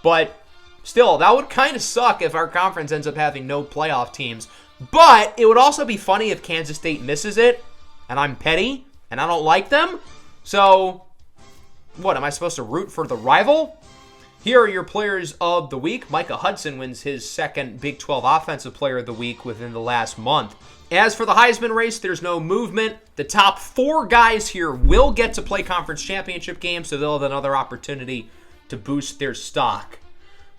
But still, that would kind of suck if our conference ends up having no playoff teams. But it would also be funny if Kansas State misses it, and I'm petty, and I don't like them. So, what, am I supposed to root for the rival? Here are your players of the week. Micah Hudson wins his second Big 12 Offensive Player of the Week within the last month. As for the Heisman race, there's no movement. The top 4 guys here will get to play conference championship games, so they'll have another opportunity to boost their stock.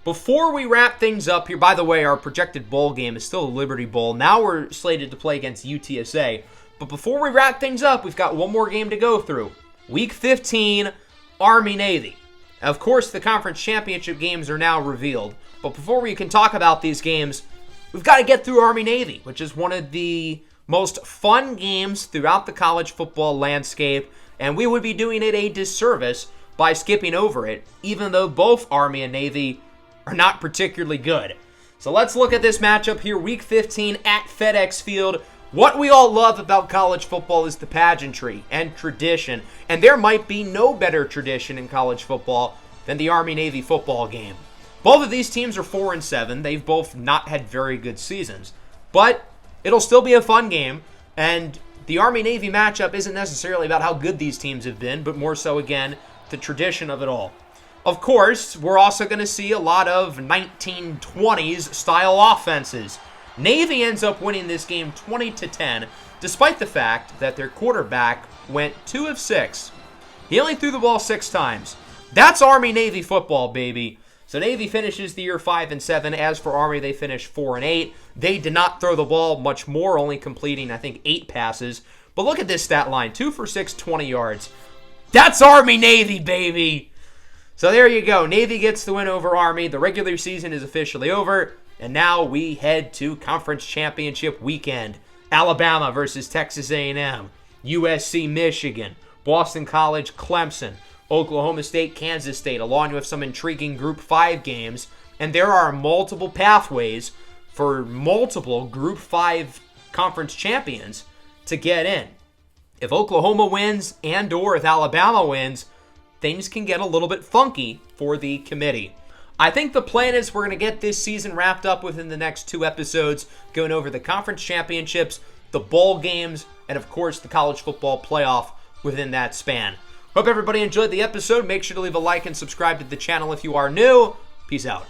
Before we wrap things up here, by the way, our projected bowl game is still the Liberty Bowl. Now we're slated to play against UTSA. But before we wrap things up, we've got one more game to go through. Week 15, Army-Navy. Of course, the conference championship games are now revealed. But before we can talk about these games, we've got to get through Army-Navy, which is one of the most fun games throughout the college football landscape, and we would be doing it a disservice by skipping over it, even though both Army and Navy are not particularly good. So let's look at this matchup here, Week 15 at FedEx Field. What we all love about college football is the pageantry and tradition, and there might be no better tradition in college football than the Army-Navy football game. Both of these teams are 4-7. They've both not had very good seasons. But it'll still be a fun game, and the Army-Navy matchup isn't necessarily about how good these teams have been, but more so, again, the tradition of it all. Of course, we're also going to see a lot of 1920s style offenses. Navy ends up winning this game 20-10, despite the fact that their quarterback went 2 of 6. He only threw the ball 6 times. That's Army-Navy football, baby. So Navy finishes the year 5-7. As for Army, they finish 4-8. They did not throw the ball much more, only completing, I think, 8 passes. But look at this stat line, 2 for 6, 20 yards. That's Army-Navy, baby! So there you go. Navy gets the win over Army. The regular season is officially over. And now we head to Conference Championship Weekend. Alabama versus Texas A&M. USC, Michigan. Boston College, Clemson. Oklahoma State, Kansas State, along with some intriguing Group 5 games. And there are multiple pathways for multiple Group 5 conference champions to get in. If Oklahoma wins and or if Alabama wins, things can get a little bit funky for the committee. I think the plan is we're going to get this season wrapped up within the next 2 episodes, going over the conference championships, the bowl games, and of course the college football playoff within that span. Hope everybody enjoyed the episode. Make sure to leave a like and subscribe to the channel if you are new. Peace out.